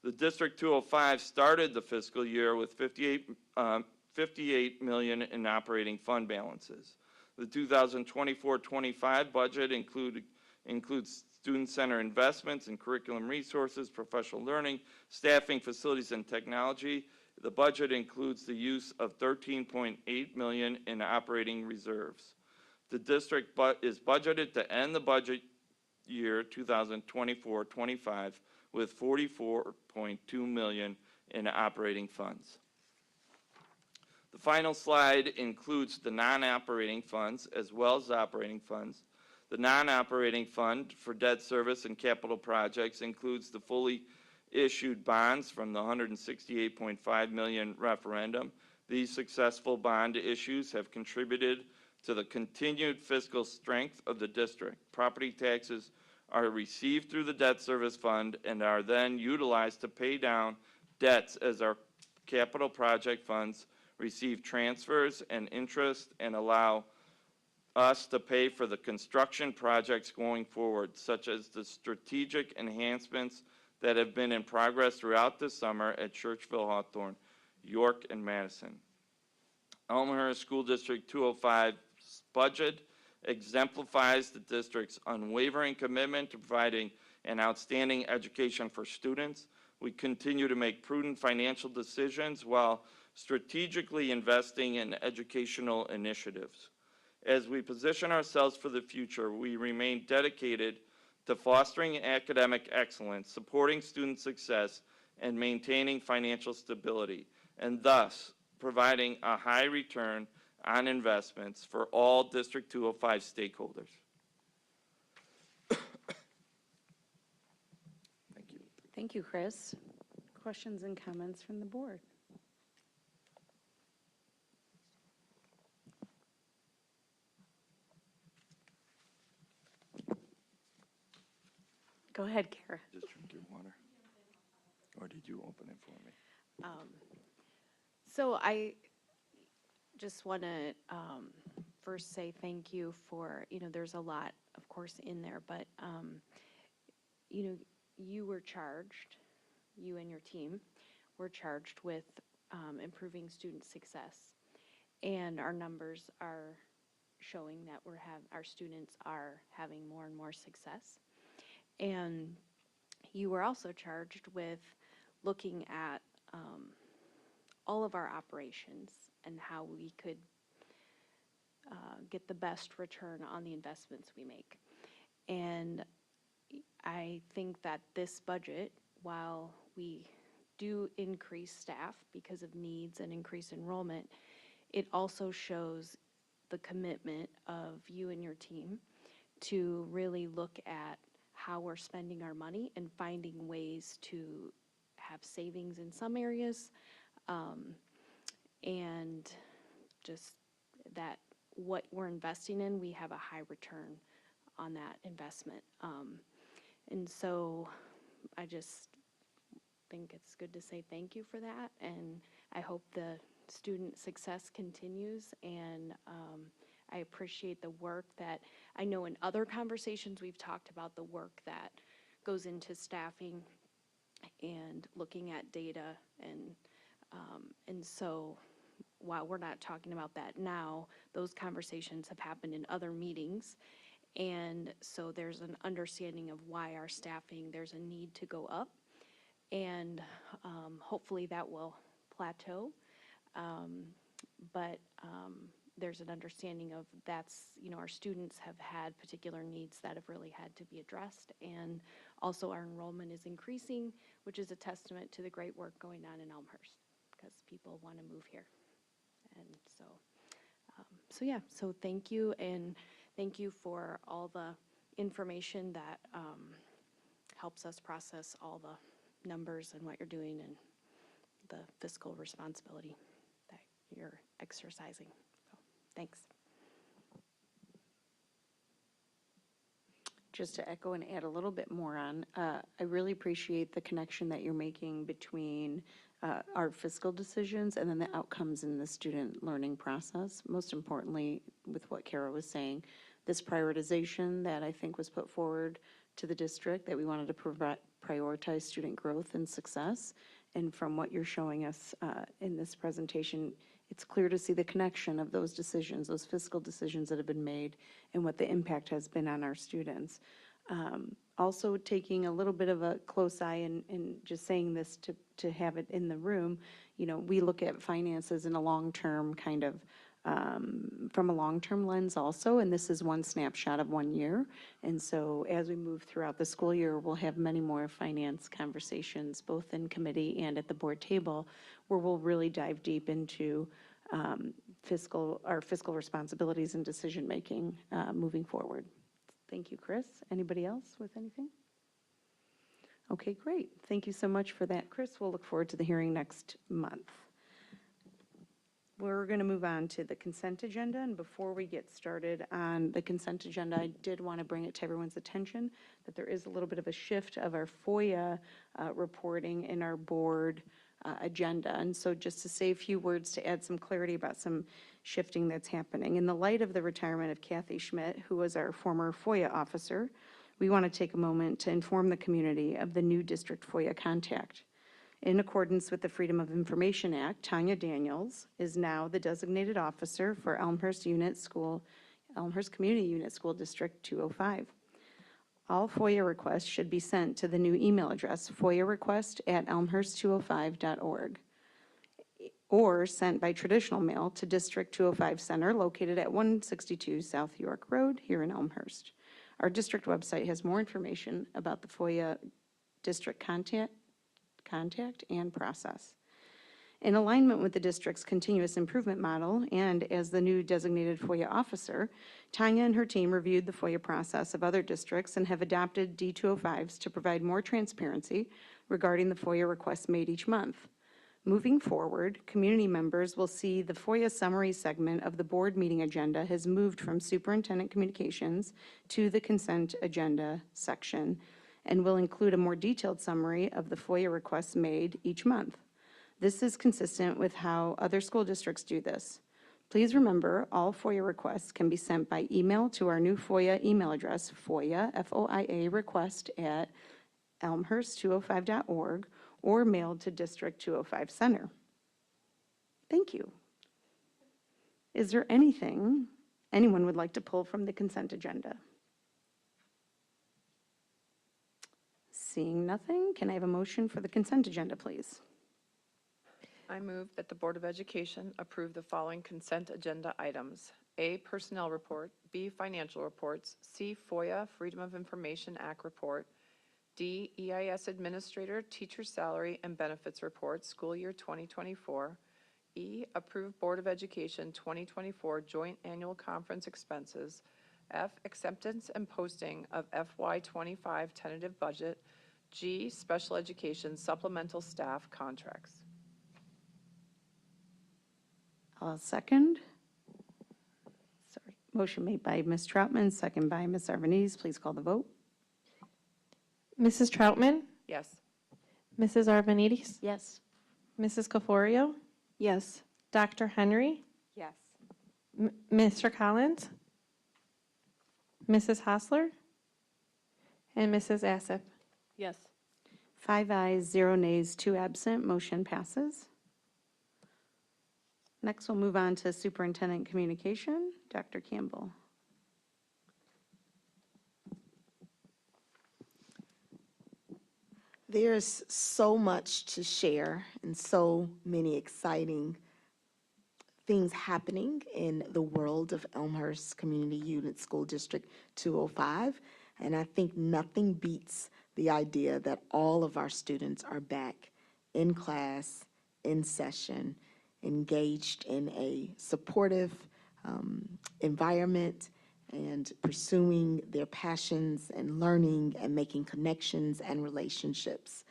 The District 205 started the fiscal year with 58 million in operating fund balances. The 2024-25 budget includes student center investments in curriculum resources, professional learning, staffing, facilities, and technology. The budget includes the use of 13.8 million in operating reserves. The district is budgeted to end the budget year 2024-25 with 44.2 million in operating funds. The final slide includes the non-operating funds as well as operating funds. The non-operating fund for debt service and capital projects includes the fully issued bonds from the 168.5 million referendum. These successful bond issues have contributed to the continued fiscal strength of the district. Property taxes are received through the debt service fund and are then utilized to pay down debts as our capital project funds receive transfers and interest and allow us to pay for the construction projects going forward, such as the strategic enhancements that have been in progress throughout the summer at Churchville, Hawthorne, York, and Madison. Elmhurst School District 205's budget exemplifies the district's unwavering commitment to providing an outstanding education for students. We continue to make prudent financial decisions while strategically investing in educational initiatives. As we position ourselves for the future, we remain dedicated to fostering academic excellence, supporting student success, and maintaining financial stability, and thus providing a high return on investments for all District 205 stakeholders. Thank you. Thank you, Chris. Questions and comments from the board? Go ahead, Kara. Just drink your water. Or did you open it for me? So I just want to first say thank you for, there's a lot, of course, in there, but, you were charged, you and your team were charged with improving student success. And our numbers are showing that our students are having more and more success. And you were also charged with looking at all of our operations and how we could get the best return on the investments we make. And I think that this budget, while we do increase staff because of needs and increase enrollment, it also shows the commitment of you and your team to really look at how we're spending our money and finding ways to have savings in some areas, and just that what we're investing in, we have a high return on that investment. And so I just think it's good to say thank you for that, and I hope the student success continues, and I appreciate the work that, I know in other conversations we've talked about the work that goes into staffing and looking at data, and so while we're not talking about that now, those conversations have happened in other meetings, and so there's an understanding of why our staffing, there's a need to go up, and hopefully that will plateau, but there's an understanding of that's, our students have had particular needs that have really had to be addressed, and also our enrollment is increasing, which is a testament to the great work going on in Elmhurst, because people want to move here. And so thank you, and thank you for all the information that helps us process all the numbers and what you're doing and the fiscal responsibility that you're exercising. So, thanks. Just to echo and add a little bit more on, I really appreciate the connection that you're making between our fiscal decisions and then the outcomes in the student learning process. Most importantly, with what Kara was saying, this prioritization that I think was put forward to the district that we wanted to prioritize student growth and success. And from what you're showing us in this presentation, it's clear to see the connection of those decisions, those fiscal decisions that have been made, and what the impact has been on our students. Also taking a little bit of a close eye and just saying this to have it in the room, you know, we look at finances in a long-term kind of, from a long-term lens also, and this is one snapshot of 1 year. And so as we move throughout the school year, we'll have many more finance conversations, both in committee and at the board table, where we'll really dive deep into our fiscal responsibilities and decision-making moving forward. Thank you, Chris. Anybody else with anything? Okay, great. Thank you so much for that, Chris. We'll look forward to the hearing next month. We're going to move on to the consent agenda, and before we get started on the consent agenda, I did want to bring it to everyone's attention that there is a little bit of a shift of our FOIA reporting in our board agenda. And so just to say a few words to add some clarity about some shifting that's happening. In the light of the retirement of Kathy Schmidt, who was our former FOIA officer, we want to take a moment to inform the community of the new district FOIA contact. In accordance with the Freedom of Information Act, Tanya Daniels is now the designated officer for Elmhurst Community Unit School District 205. All FOIA requests should be sent to the new email address, foiarequest@elmhurst205.org, or sent by traditional mail to District 205 Center, located at 162 South York Road here in Elmhurst. Our district website has more information about the FOIA district contact and process. In alignment with the district's continuous improvement model and as the new designated FOIA officer, Tanya and her team reviewed the FOIA process of other districts and have adopted D205s to provide more transparency regarding the FOIA requests made each month. Moving forward, community members will see the FOIA summary segment of the board meeting agenda has moved from superintendent communications to the consent agenda section and will include a more detailed summary of the FOIA requests made each month. This is consistent with how other school districts do this. Please remember, all FOIA requests can be sent by email to our new FOIA email address, FOIA, F-O-I-A, request@elmhurst205.org, or mailed to District 205 Center. Thank you. Is there anything anyone would like to pull from the consent agenda? Seeing nothing, can I have a motion for the consent agenda, please? I move that the Board of Education approve the following consent agenda items. A, personnel report. B, financial reports. C, FOIA, Freedom of Information Act report. D, EIS administrator, teacher salary and benefits report, school year 2024. E, approve Board of Education 2024 joint annual conference expenses. F, acceptance and posting of FY25 tentative budget. G, special education supplemental staff contracts. I'll second. Sorry. Motion made by Ms. Troutman, second by Ms. Arvanites. Please call the vote. Mrs. Troutman, Yes. Mrs. Arvanites, Yes. Mrs. Caforio, Yes. Dr. Henry, Yes. Mr. Collins, Mrs. Hostler, and Mrs. Assif. Yes. 5 ayes, 0 nays, 2 absent. Motion passes. Next, we'll move on to Superintendent Communication. Dr. Campbell. There's so much to share and so many exciting things happening in the world of Elmhurst Community Unit School District 205. And I think nothing beats the idea that all of our students are back in class, in session, engaged in a supportive environment and pursuing their passions and learning and making connections and relationships.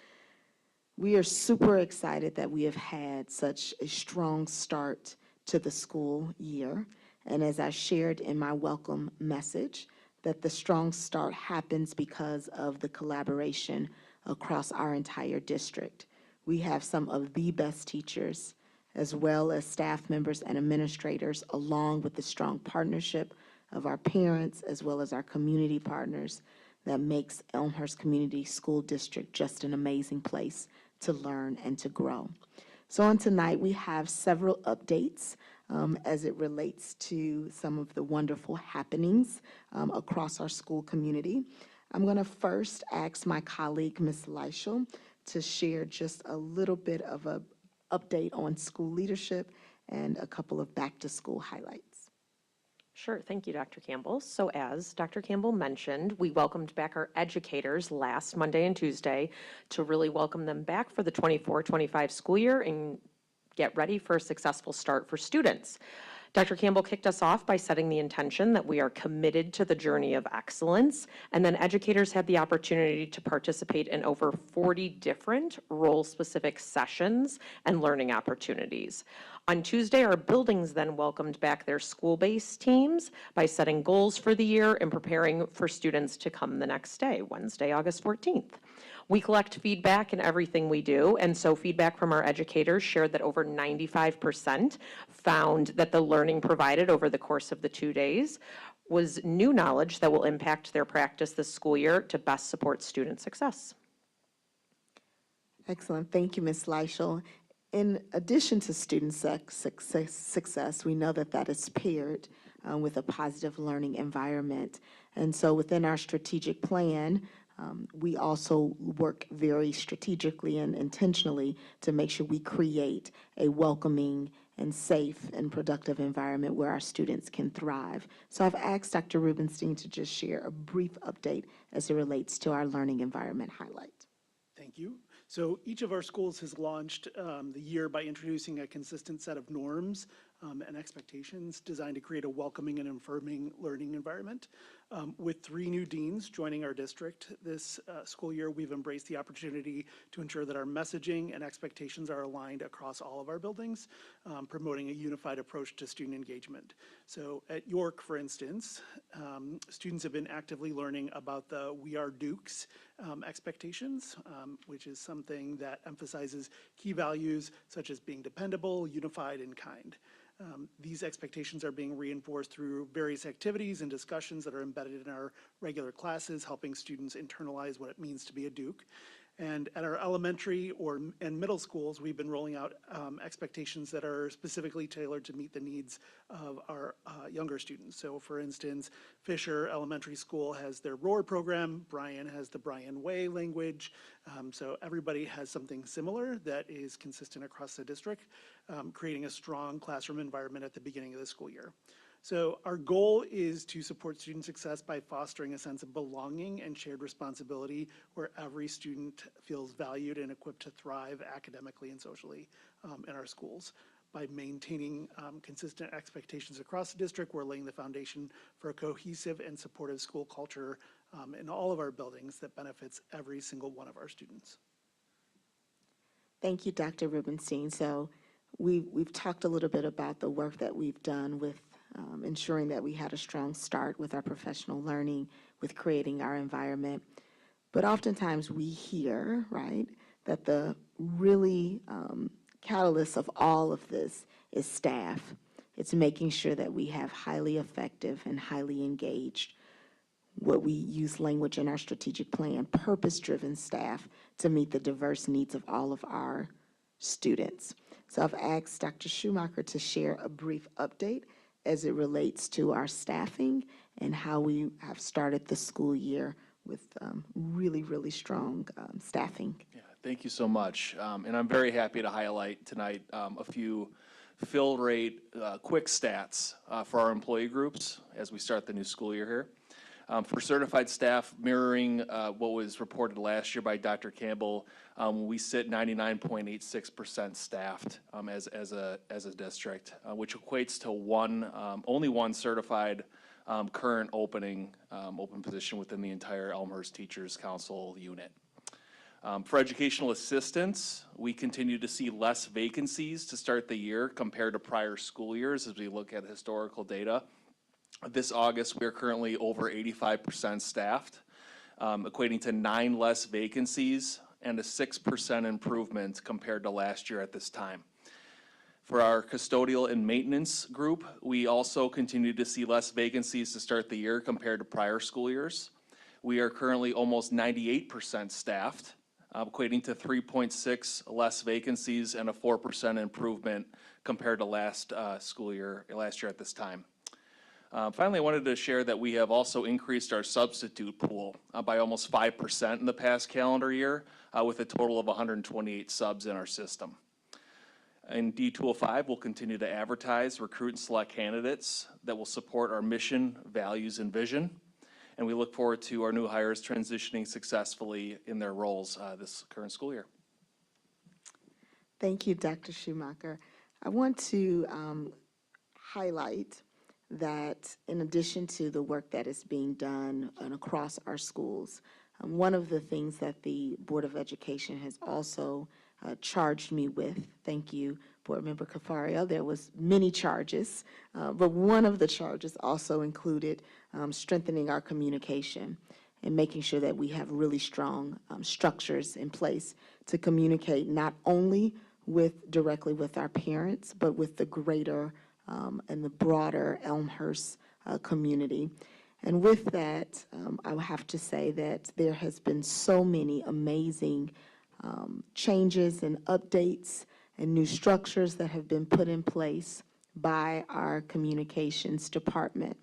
We are super excited that we have had such a strong start to the school year. And as I shared in my welcome message, that the strong start happens because of the collaboration across our entire district. We have some of the best teachers, as well as staff members and administrators, along with the strong partnership of our parents, as well as our community partners, that makes Elmhurst Community School District just an amazing place to learn and to grow. So on tonight, we have several updates as it relates to some of the wonderful happenings across our school community. I'm going to first ask my colleague, Ms. Leischel, to share just a little bit of an update on school leadership and a couple of back-to-school highlights. Sure, thank you, Dr. Campbell. So as Dr. Campbell mentioned, we welcomed back our educators last Monday and Tuesday to really welcome them back for the 24-25 school year and get ready for a successful start for students. Dr. Campbell kicked us off by setting the intention that we are committed to the journey of excellence, and then educators had the opportunity to participate in over 40 different role-specific sessions and learning opportunities. On Tuesday, our buildings then welcomed back their school-based teams by setting goals for the year and preparing for students to come the next day, Wednesday, August 14th. We collect feedback in everything we do, and so feedback from our educators shared that over 95% found that the learning provided over the course of the 2 days was new knowledge that will impact their practice this school year to best support student success. Excellent. Thank you, Ms. Leischel. In addition to student success, we know that that is paired with a positive learning environment. And so within our strategic plan, we also work very strategically and intentionally to make sure we create a welcoming and safe and productive environment where our students can thrive. So I've asked Dr. Rubenstein to just share a brief update as it relates to our learning environment highlight. Thank you. So each of our schools has launched the year by introducing a consistent set of norms and expectations designed to create a welcoming and affirming learning environment. With 3 new deans joining our district this school year, we've embraced the opportunity to ensure that our messaging and expectations are aligned across all of our buildings, promoting a unified approach to student engagement. So at York, for instance, students have been actively learning about the We Are Dukes expectations, which is something that emphasizes key values such as being dependable, unified, and kind. These expectations are being reinforced through various activities and discussions that are embedded in our regular classes, helping students internalize what it means to be a Duke. And at our elementary and middle schools, we've been rolling out expectations that are specifically tailored to meet the needs of our younger students. So for instance, Fisher Elementary School has their ROAR program, Bryan has the Bryan Way language. So everybody has something similar that is consistent across the district, creating a strong classroom environment at the beginning of the school year. So our goal is to support student success by fostering a sense of belonging and shared responsibility where every student feels valued and equipped to thrive academically and socially in our schools. By maintaining consistent expectations across the district, we're laying the foundation for a cohesive and supportive school culture in all of our buildings that benefits every single one of our students. Thank you, Dr. Rubenstein. So we've talked a little bit about the work that we've done with ensuring that we had a strong start with our professional learning, with creating our environment. But oftentimes we hear, right, that the really catalyst of all of this is staff. It's making sure that we have highly effective and highly engaged, what we use language in our strategic plan, purpose-driven staff to meet the diverse needs of all of our students. So I've asked Dr. Schumacher to share a brief update as it relates to our staffing and how we have started the school year with really, really strong staffing. Yeah, thank you so much. And I'm very happy to highlight tonight a few fill rate quick stats for our employee groups as we start the new school year here. For certified staff, mirroring what was reported last year by Dr. Campbell, we sit 99.86% staffed as a district, which equates to only one certified current open position within the entire Elmhurst Teachers Council unit. For educational assistants, we continue to see less vacancies to start the year compared to prior school years as we look at historical data. This August, we are currently over 85% staffed, equating to 9 less vacancies and a 6% improvement compared to last year at this time. For our custodial and maintenance group, we also continue to see less vacancies to start the year compared to prior school years. We are currently almost 98% staffed, equating to 3.6 less vacancies and a 4% improvement compared to last year at this time. Finally, I wanted to share that we have also increased our substitute pool by almost 5% in the past calendar year, with a total of 128 subs in our system. In D205, we'll continue to advertise, recruit, and select candidates that will support our mission, values, and vision. And we look forward to our new hires transitioning successfully in their roles this current school year. Thank you, Dr. Schumacher. I want to highlight that in addition to the work that is being done across our schools, one of the things that the Board of Education has also charged me with, thank you, Board Member Cafario, there was many charges, but one of the charges also included strengthening our communication and making sure that we have really strong structures in place to communicate not only directly with our parents, but with the greater and the broader Elmhurst community. And with that, I will have to say that there has been so many amazing changes and updates and new structures that have been put in place by our communications department.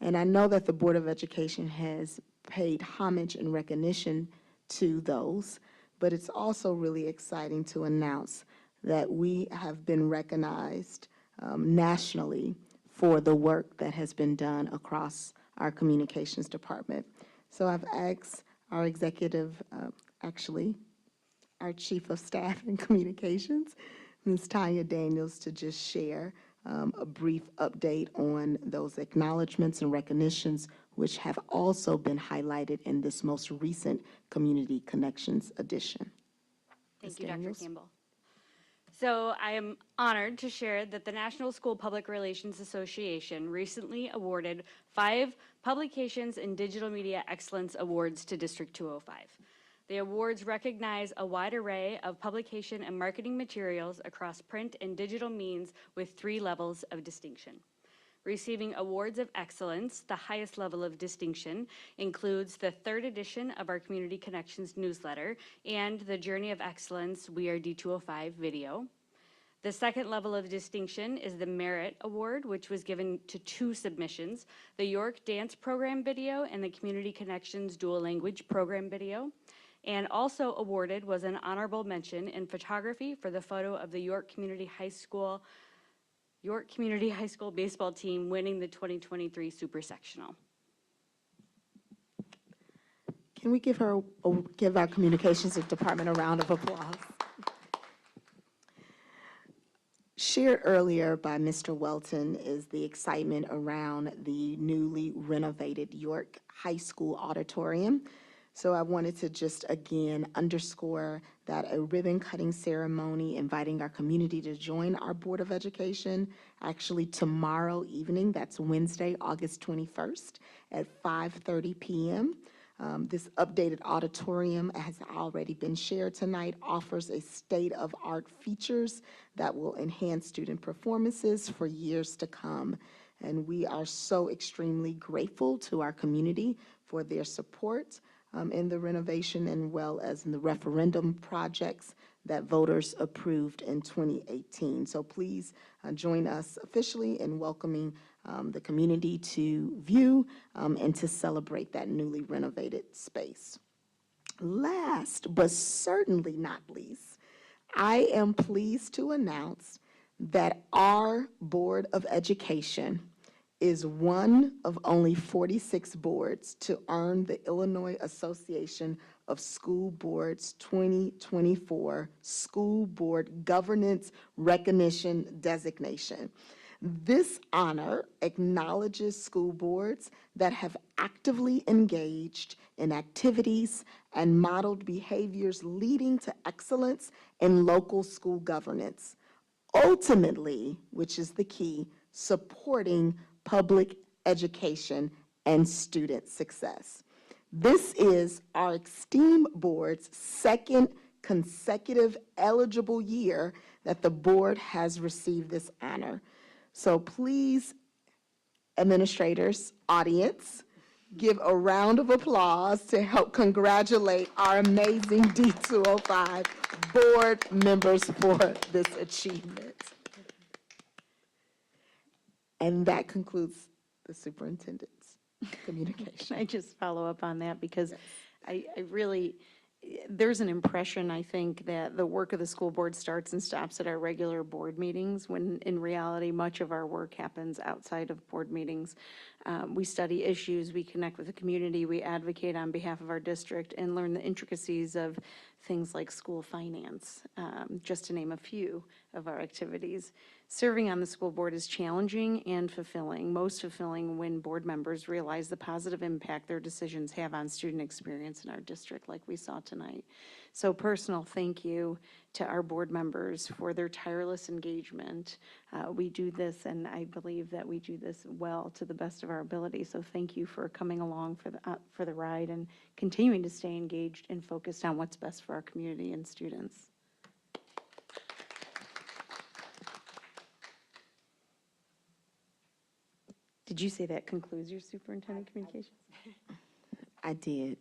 And I know that the Board of Education has paid homage and recognition to those, but it's also really exciting to announce that we have been recognized nationally for the work that has been done across our communications department. So I've asked our executive, our Chief of Staff and Communications, Ms. Tanya Daniels, to just share a brief update on those acknowledgments and recognitions, which have also been highlighted in this most recent Community Connections edition. Thank you, Dr. Campbell. So I am honored to share that the National School Public Relations Association recently awarded 5 Publications and Digital Media Excellence Awards to District 205. The awards recognize a wide array of publication and marketing materials across print and digital means with 3 levels of distinction. Receiving awards of excellence, the highest level of distinction, includes the 3rd edition of our Community Connections newsletter and the Journey of Excellence We Are D205 video. The 2nd level of distinction is the Merit Award, which was given to 2 submissions, the York Dance Program video and the Community Connections Dual Language Program video. And also awarded was an honorable mention in photography for the photo of the York Community High School baseball team winning the 2023 Super Sectional. Can we give our communications department a round of applause? Shared earlier by Mr. Welton is the excitement around the newly renovated York High School auditorium. So I wanted to just again underscore that a ribbon cutting ceremony inviting our community to join our Board of Education actually tomorrow evening, that's Wednesday, August 21st at 5:30 p.m. This updated auditorium, has already been shared tonight, offers a state-of-art features that will enhance student performances for years to come. And we are so extremely grateful to our community for their support in the renovation and well as in the referendum projects that voters approved in 2018. So please join us officially in welcoming the community to view and to celebrate that newly renovated space. Last, but certainly not least, I am pleased to announce that our Board of Education is one of only 46 boards to earn the Illinois Association of School Boards 2024 School Board Governance Recognition Designation. This honor acknowledges school boards that have actively engaged in activities and modeled behaviors leading to excellence in local school governance, ultimately, which is the key, supporting public education and student success. This is our esteemed board's 2nd consecutive eligible year that the board has received this honor. So please, administrators, audience, give a round of applause to help congratulate our amazing D205 board members for this achievement. And that concludes the superintendent's communication. I just follow up on that because I really, there's an impression, I think, that the work of the school board starts and stops at our regular board meetings, when in reality, much of our work happens outside of board meetings. We study issues, we connect with the community, we advocate on behalf of our district, and learn the intricacies of things like school finance, just to name a few of our activities. Serving on the school board is challenging and fulfilling, most fulfilling when board members realize the positive impact their decisions have on student experience in our district, like we saw tonight. So personal thank you to our board members for their tireless engagement. We do this, and I believe that we do this well to the best of our ability. So thank you for coming along for the ride and continuing to stay engaged and focused on what's best for our community and students. Did you say that concludes your superintendent communications? I did,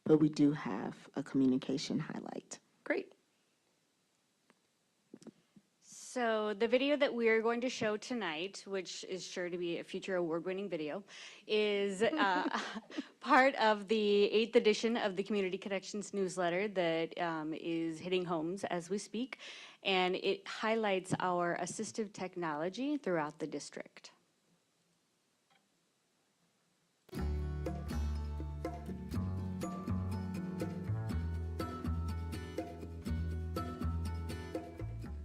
but we do have a communication highlight. Great. So the video that we are going to show tonight, which is sure to be a future award-winning video, is part of the 8th edition of the Community Connections newsletter that is hitting homes as we speak, and it highlights our assistive technology throughout the district.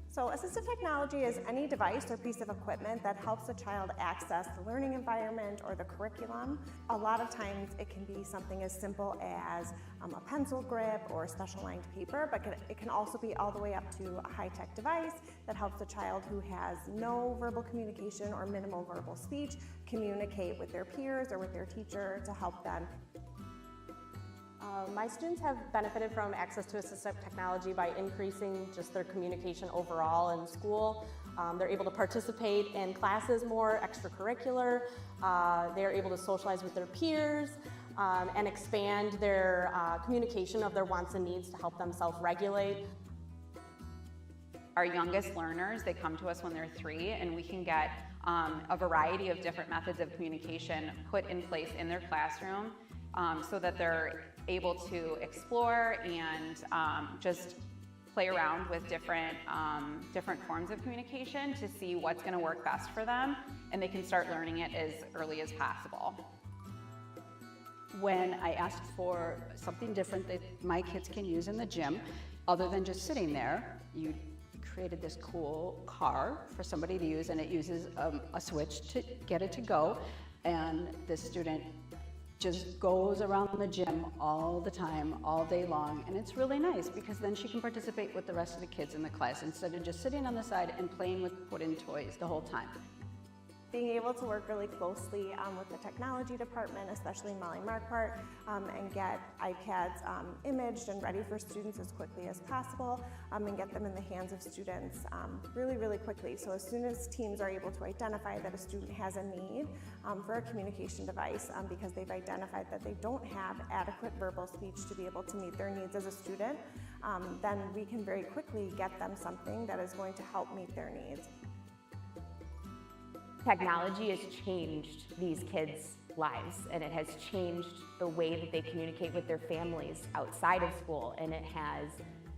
So assistive technology is any device or piece of equipment that helps a child access the learning environment or the curriculum. A lot of times it can be something as simple as a pencil grip or special lined paper, but it can also be all the way up to a high-tech device that helps a child who has no verbal communication or minimal verbal speech communicate with their peers or with their teacher to help them. My students have benefited from access to assistive technology by increasing just their communication overall in school. They're able to participate in classes more, extracurricular. They're able to socialize with their peers and expand their communication of their wants and needs to help them self-regulate. Our youngest learners, they come to us when they're 3, and we can get a variety of different methods of communication put in place in their classroom so that they're able to explore and just play around with different forms of communication to see what's going to work best for them, and they can start learning it as early as possible. When I asked for something different that my kids can use in the gym, other than just sitting there, you created this cool car for somebody to use, and it uses a switch to get it to go, and the student just goes around the gym all the time, all day long, and it's really nice because then she can participate with the rest of the kids in the class instead of just sitting on the side and playing with put-in toys the whole time. Being able to work really closely with the technology department, especially Molly Marquardt, and get iPads imaged and ready for students as quickly as possible, and get them in the hands of students really, really quickly. So as soon as teams are able to identify that a student has a need for a communication device because they've identified that they don't have adequate verbal speech to be able to meet their needs as a student, then we can very quickly get them something that is going to help meet their needs. Technology has changed these kids' lives, and it has changed the way that they communicate with their families outside of school, and it has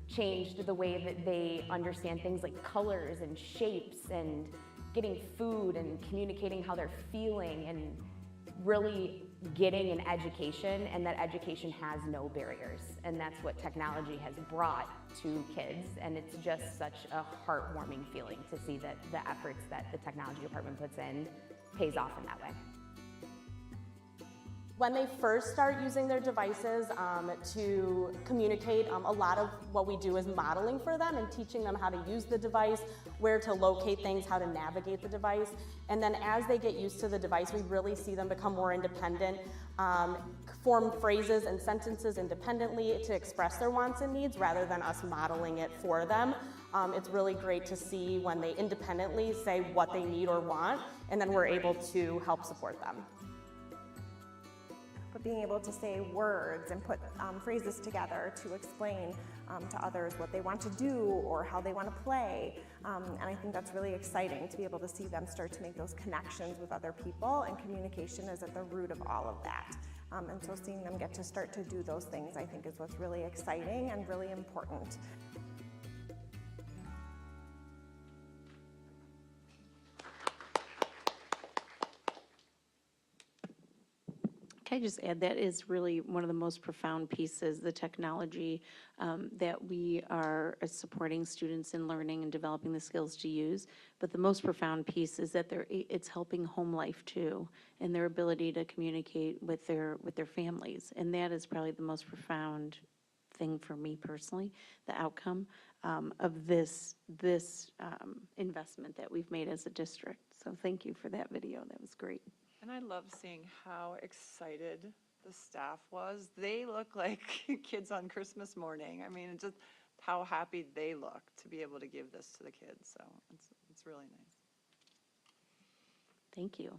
changed the way that they understand things like colors and shapes and getting food and communicating how they're feeling and really getting an education, and that education has no barriers. And that's what technology has brought to kids, and it's just such a heartwarming feeling to see that the efforts that the technology department puts in pays off in that way. When they first start using their devices to communicate, a lot of what we do is modeling for them and teaching them how to use the device, where to locate things, how to navigate the device. And then as they get used to the device, we really see them become more independent, form phrases and sentences independently to express their wants and needs rather than us modeling it for them. It's really great to see when they independently say what they need or want, and then we're able to help support them. but being able to say words and put phrases together to explain to others what they want to do or how they want to play. And I think that's really exciting to be able to see them start to make those connections with other people, and communication is at the root of all of that. And so seeing them get to start to do those things, I think, is what's really exciting and really important. Can I just add, that is really one of the most profound pieces, the technology that we are supporting students in learning and developing the skills to use. But the most profound piece is that it's helping home life too, and their ability to communicate with their families. And that is probably the most profound thing for me personally, the outcome of this investment that we've made as a district. So thank you for that video. That was great. And I love seeing how excited the staff was. They look like kids on Christmas morning. I mean, just how happy they look to be able to give this to the kids. So it's really nice. Thank you.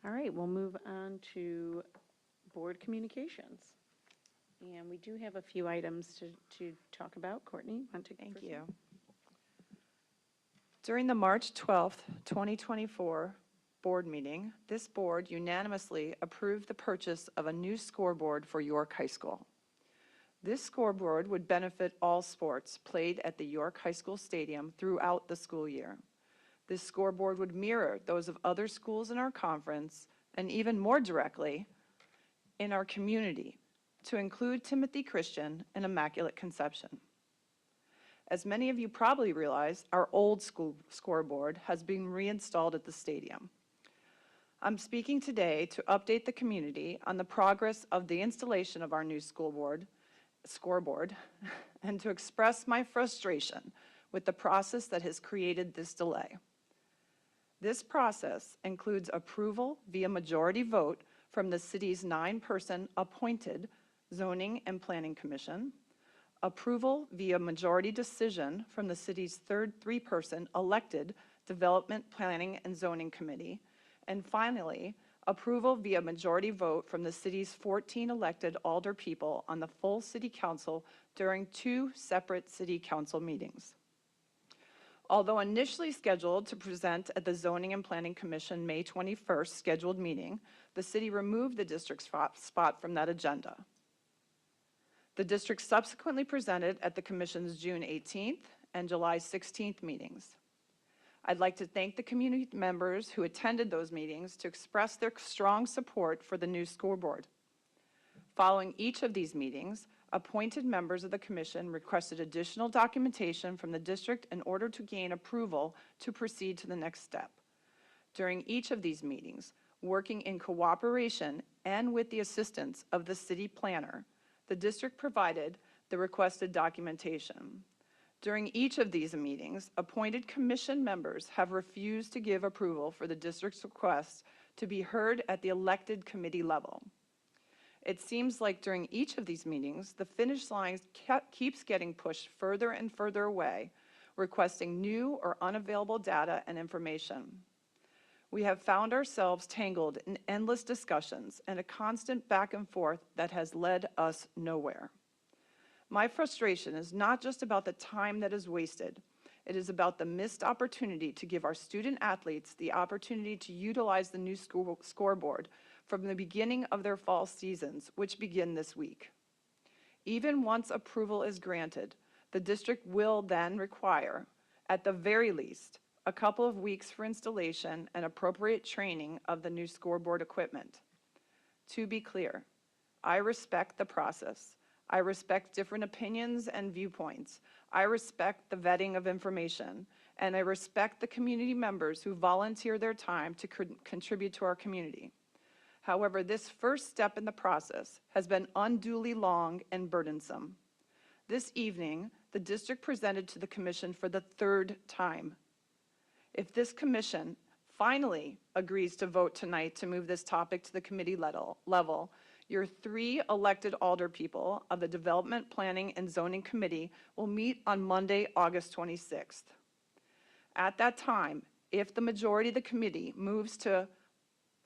All right, we'll move on to board communications. And we do have a few items to talk about. Courtney, want to take the first one? Thank you. During the March 12th, 2024 board meeting, this board unanimously approved the purchase of a new scoreboard for York High School. This scoreboard would benefit all sports played at the York High School Stadium throughout the school year. This scoreboard would mirror those of other schools in our conference, and even more directly, in our community, to include Timothy Christian and Immaculate Conception. As many of you probably realize, our old school scoreboard has been reinstalled at the stadium. I'm speaking today to update the community on the progress of the installation of our new scoreboard, and to express my frustration with the process that has created this delay. This process includes approval via majority vote from the city's 9-person appointed Zoning and Planning Commission, approval via majority decision from the city's 3-person elected Development, Planning, and Zoning Committee, and finally, approval via majority vote from the city's 14 elected alder people on the full city council during 2 separate city council meetings. Although initially scheduled to present at the Zoning and Planning Commission May 21st scheduled meeting, the city removed the district's spot from that agenda. The district subsequently presented at the commission's June 18th and July 16th meetings. I'd like to thank the community members who attended those meetings to express their strong support for the new scoreboard. Following each of these meetings, appointed members of the commission requested additional documentation from the district in order to gain approval to proceed to the next step. During each of these meetings, working in cooperation and with the assistance of the city planner, the district provided the requested documentation. During each of these meetings, appointed commission members have refused to give approval for the district's request to be heard at the elected committee level. It seems like during each of these meetings, the finish line keeps getting pushed further and further away, requesting new or unavailable data and information. We have found ourselves tangled in endless discussions and a constant back and forth that has led us nowhere. My frustration is not just about the time that is wasted. It is about the missed opportunity to give our student athletes the opportunity to utilize the new scoreboard from the beginning of their fall seasons, which begin this week. Even once approval is granted, the district will then require, at the very least, a couple of weeks for installation and appropriate training of the new scoreboard equipment. To be clear, I respect the process. I respect different opinions and viewpoints. I respect the vetting of information, and I respect the community members who volunteer their time to contribute to our community. However, this first step in the process has been unduly long and burdensome. This evening, the district presented to the commission for the 3rd time. If this commission finally agrees to vote tonight to move this topic to the committee level, your 3 elected alder people of the Development, Planning, and Zoning Committee will meet on Monday, August 26th. At that time, if the majority of the committee moves to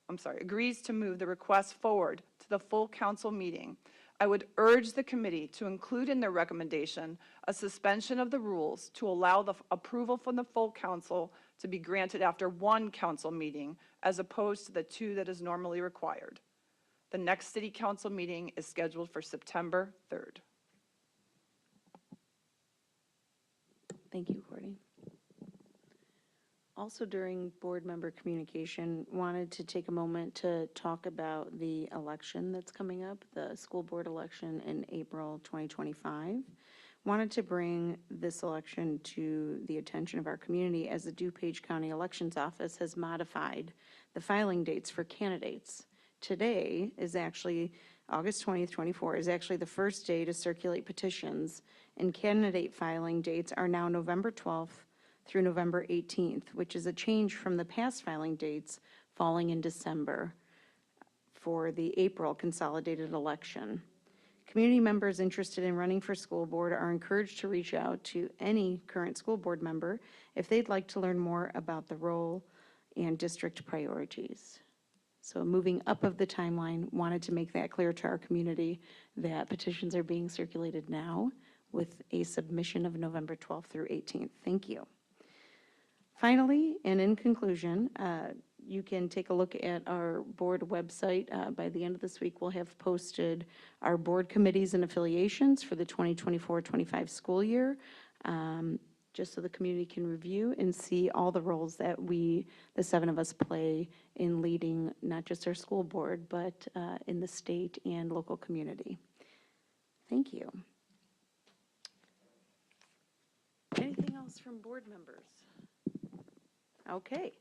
agrees to move the request forward to the full council meeting, I would urge the committee to include in their recommendation a suspension of the rules to allow the approval from the full council to be granted after one council meeting as opposed to the 2 that is normally required. The next city council meeting is scheduled for September 3rd. Thank you, Courtney. Also during board member communication, wanted to take a moment to talk about the election that's coming up, the school board election in April 2025. Wanted to bring this election to the attention of our community as the DuPage County Elections Office has modified the filing dates for candidates. Today is actually, August 20th, 24, is actually the first day to circulate petitions, and candidate filing dates are now November 12th through November 18th, which is a change from the past filing dates falling in December for the April consolidated election. Community members interested in running for school board are encouraged to reach out to any current school board member if they'd like to learn more about the role and district priorities. So moving up of the timeline, wanted to make that clear to our community that petitions are being circulated now with a submission of November 12th through 18th. Thank you. Finally, and in conclusion, you can take a look at our board website. By the end of this week, we'll have posted our board committees and affiliations for the 2024-25 school year, just so the community can review and see all the roles that we, the 7 of us, play in leading not just our school board, but in the state and local community. Thank you. Anything else from board members? Okay.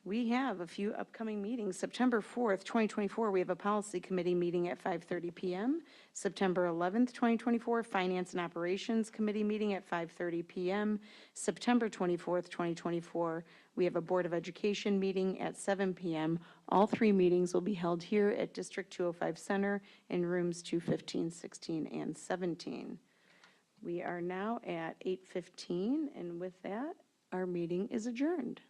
We have a few upcoming meetings. September 4th, 2024, we have a policy committee meeting at 5:30 p.m. September 11th, 2024, finance and operations committee meeting at 5:30 p.m. September 24th, 2024, we have a board of education meeting at 7 p.m. All 3 meetings will be held here at District 205 Center in rooms 215, 16, and 17. We are now at 8:15, and with that, our meeting is adjourned.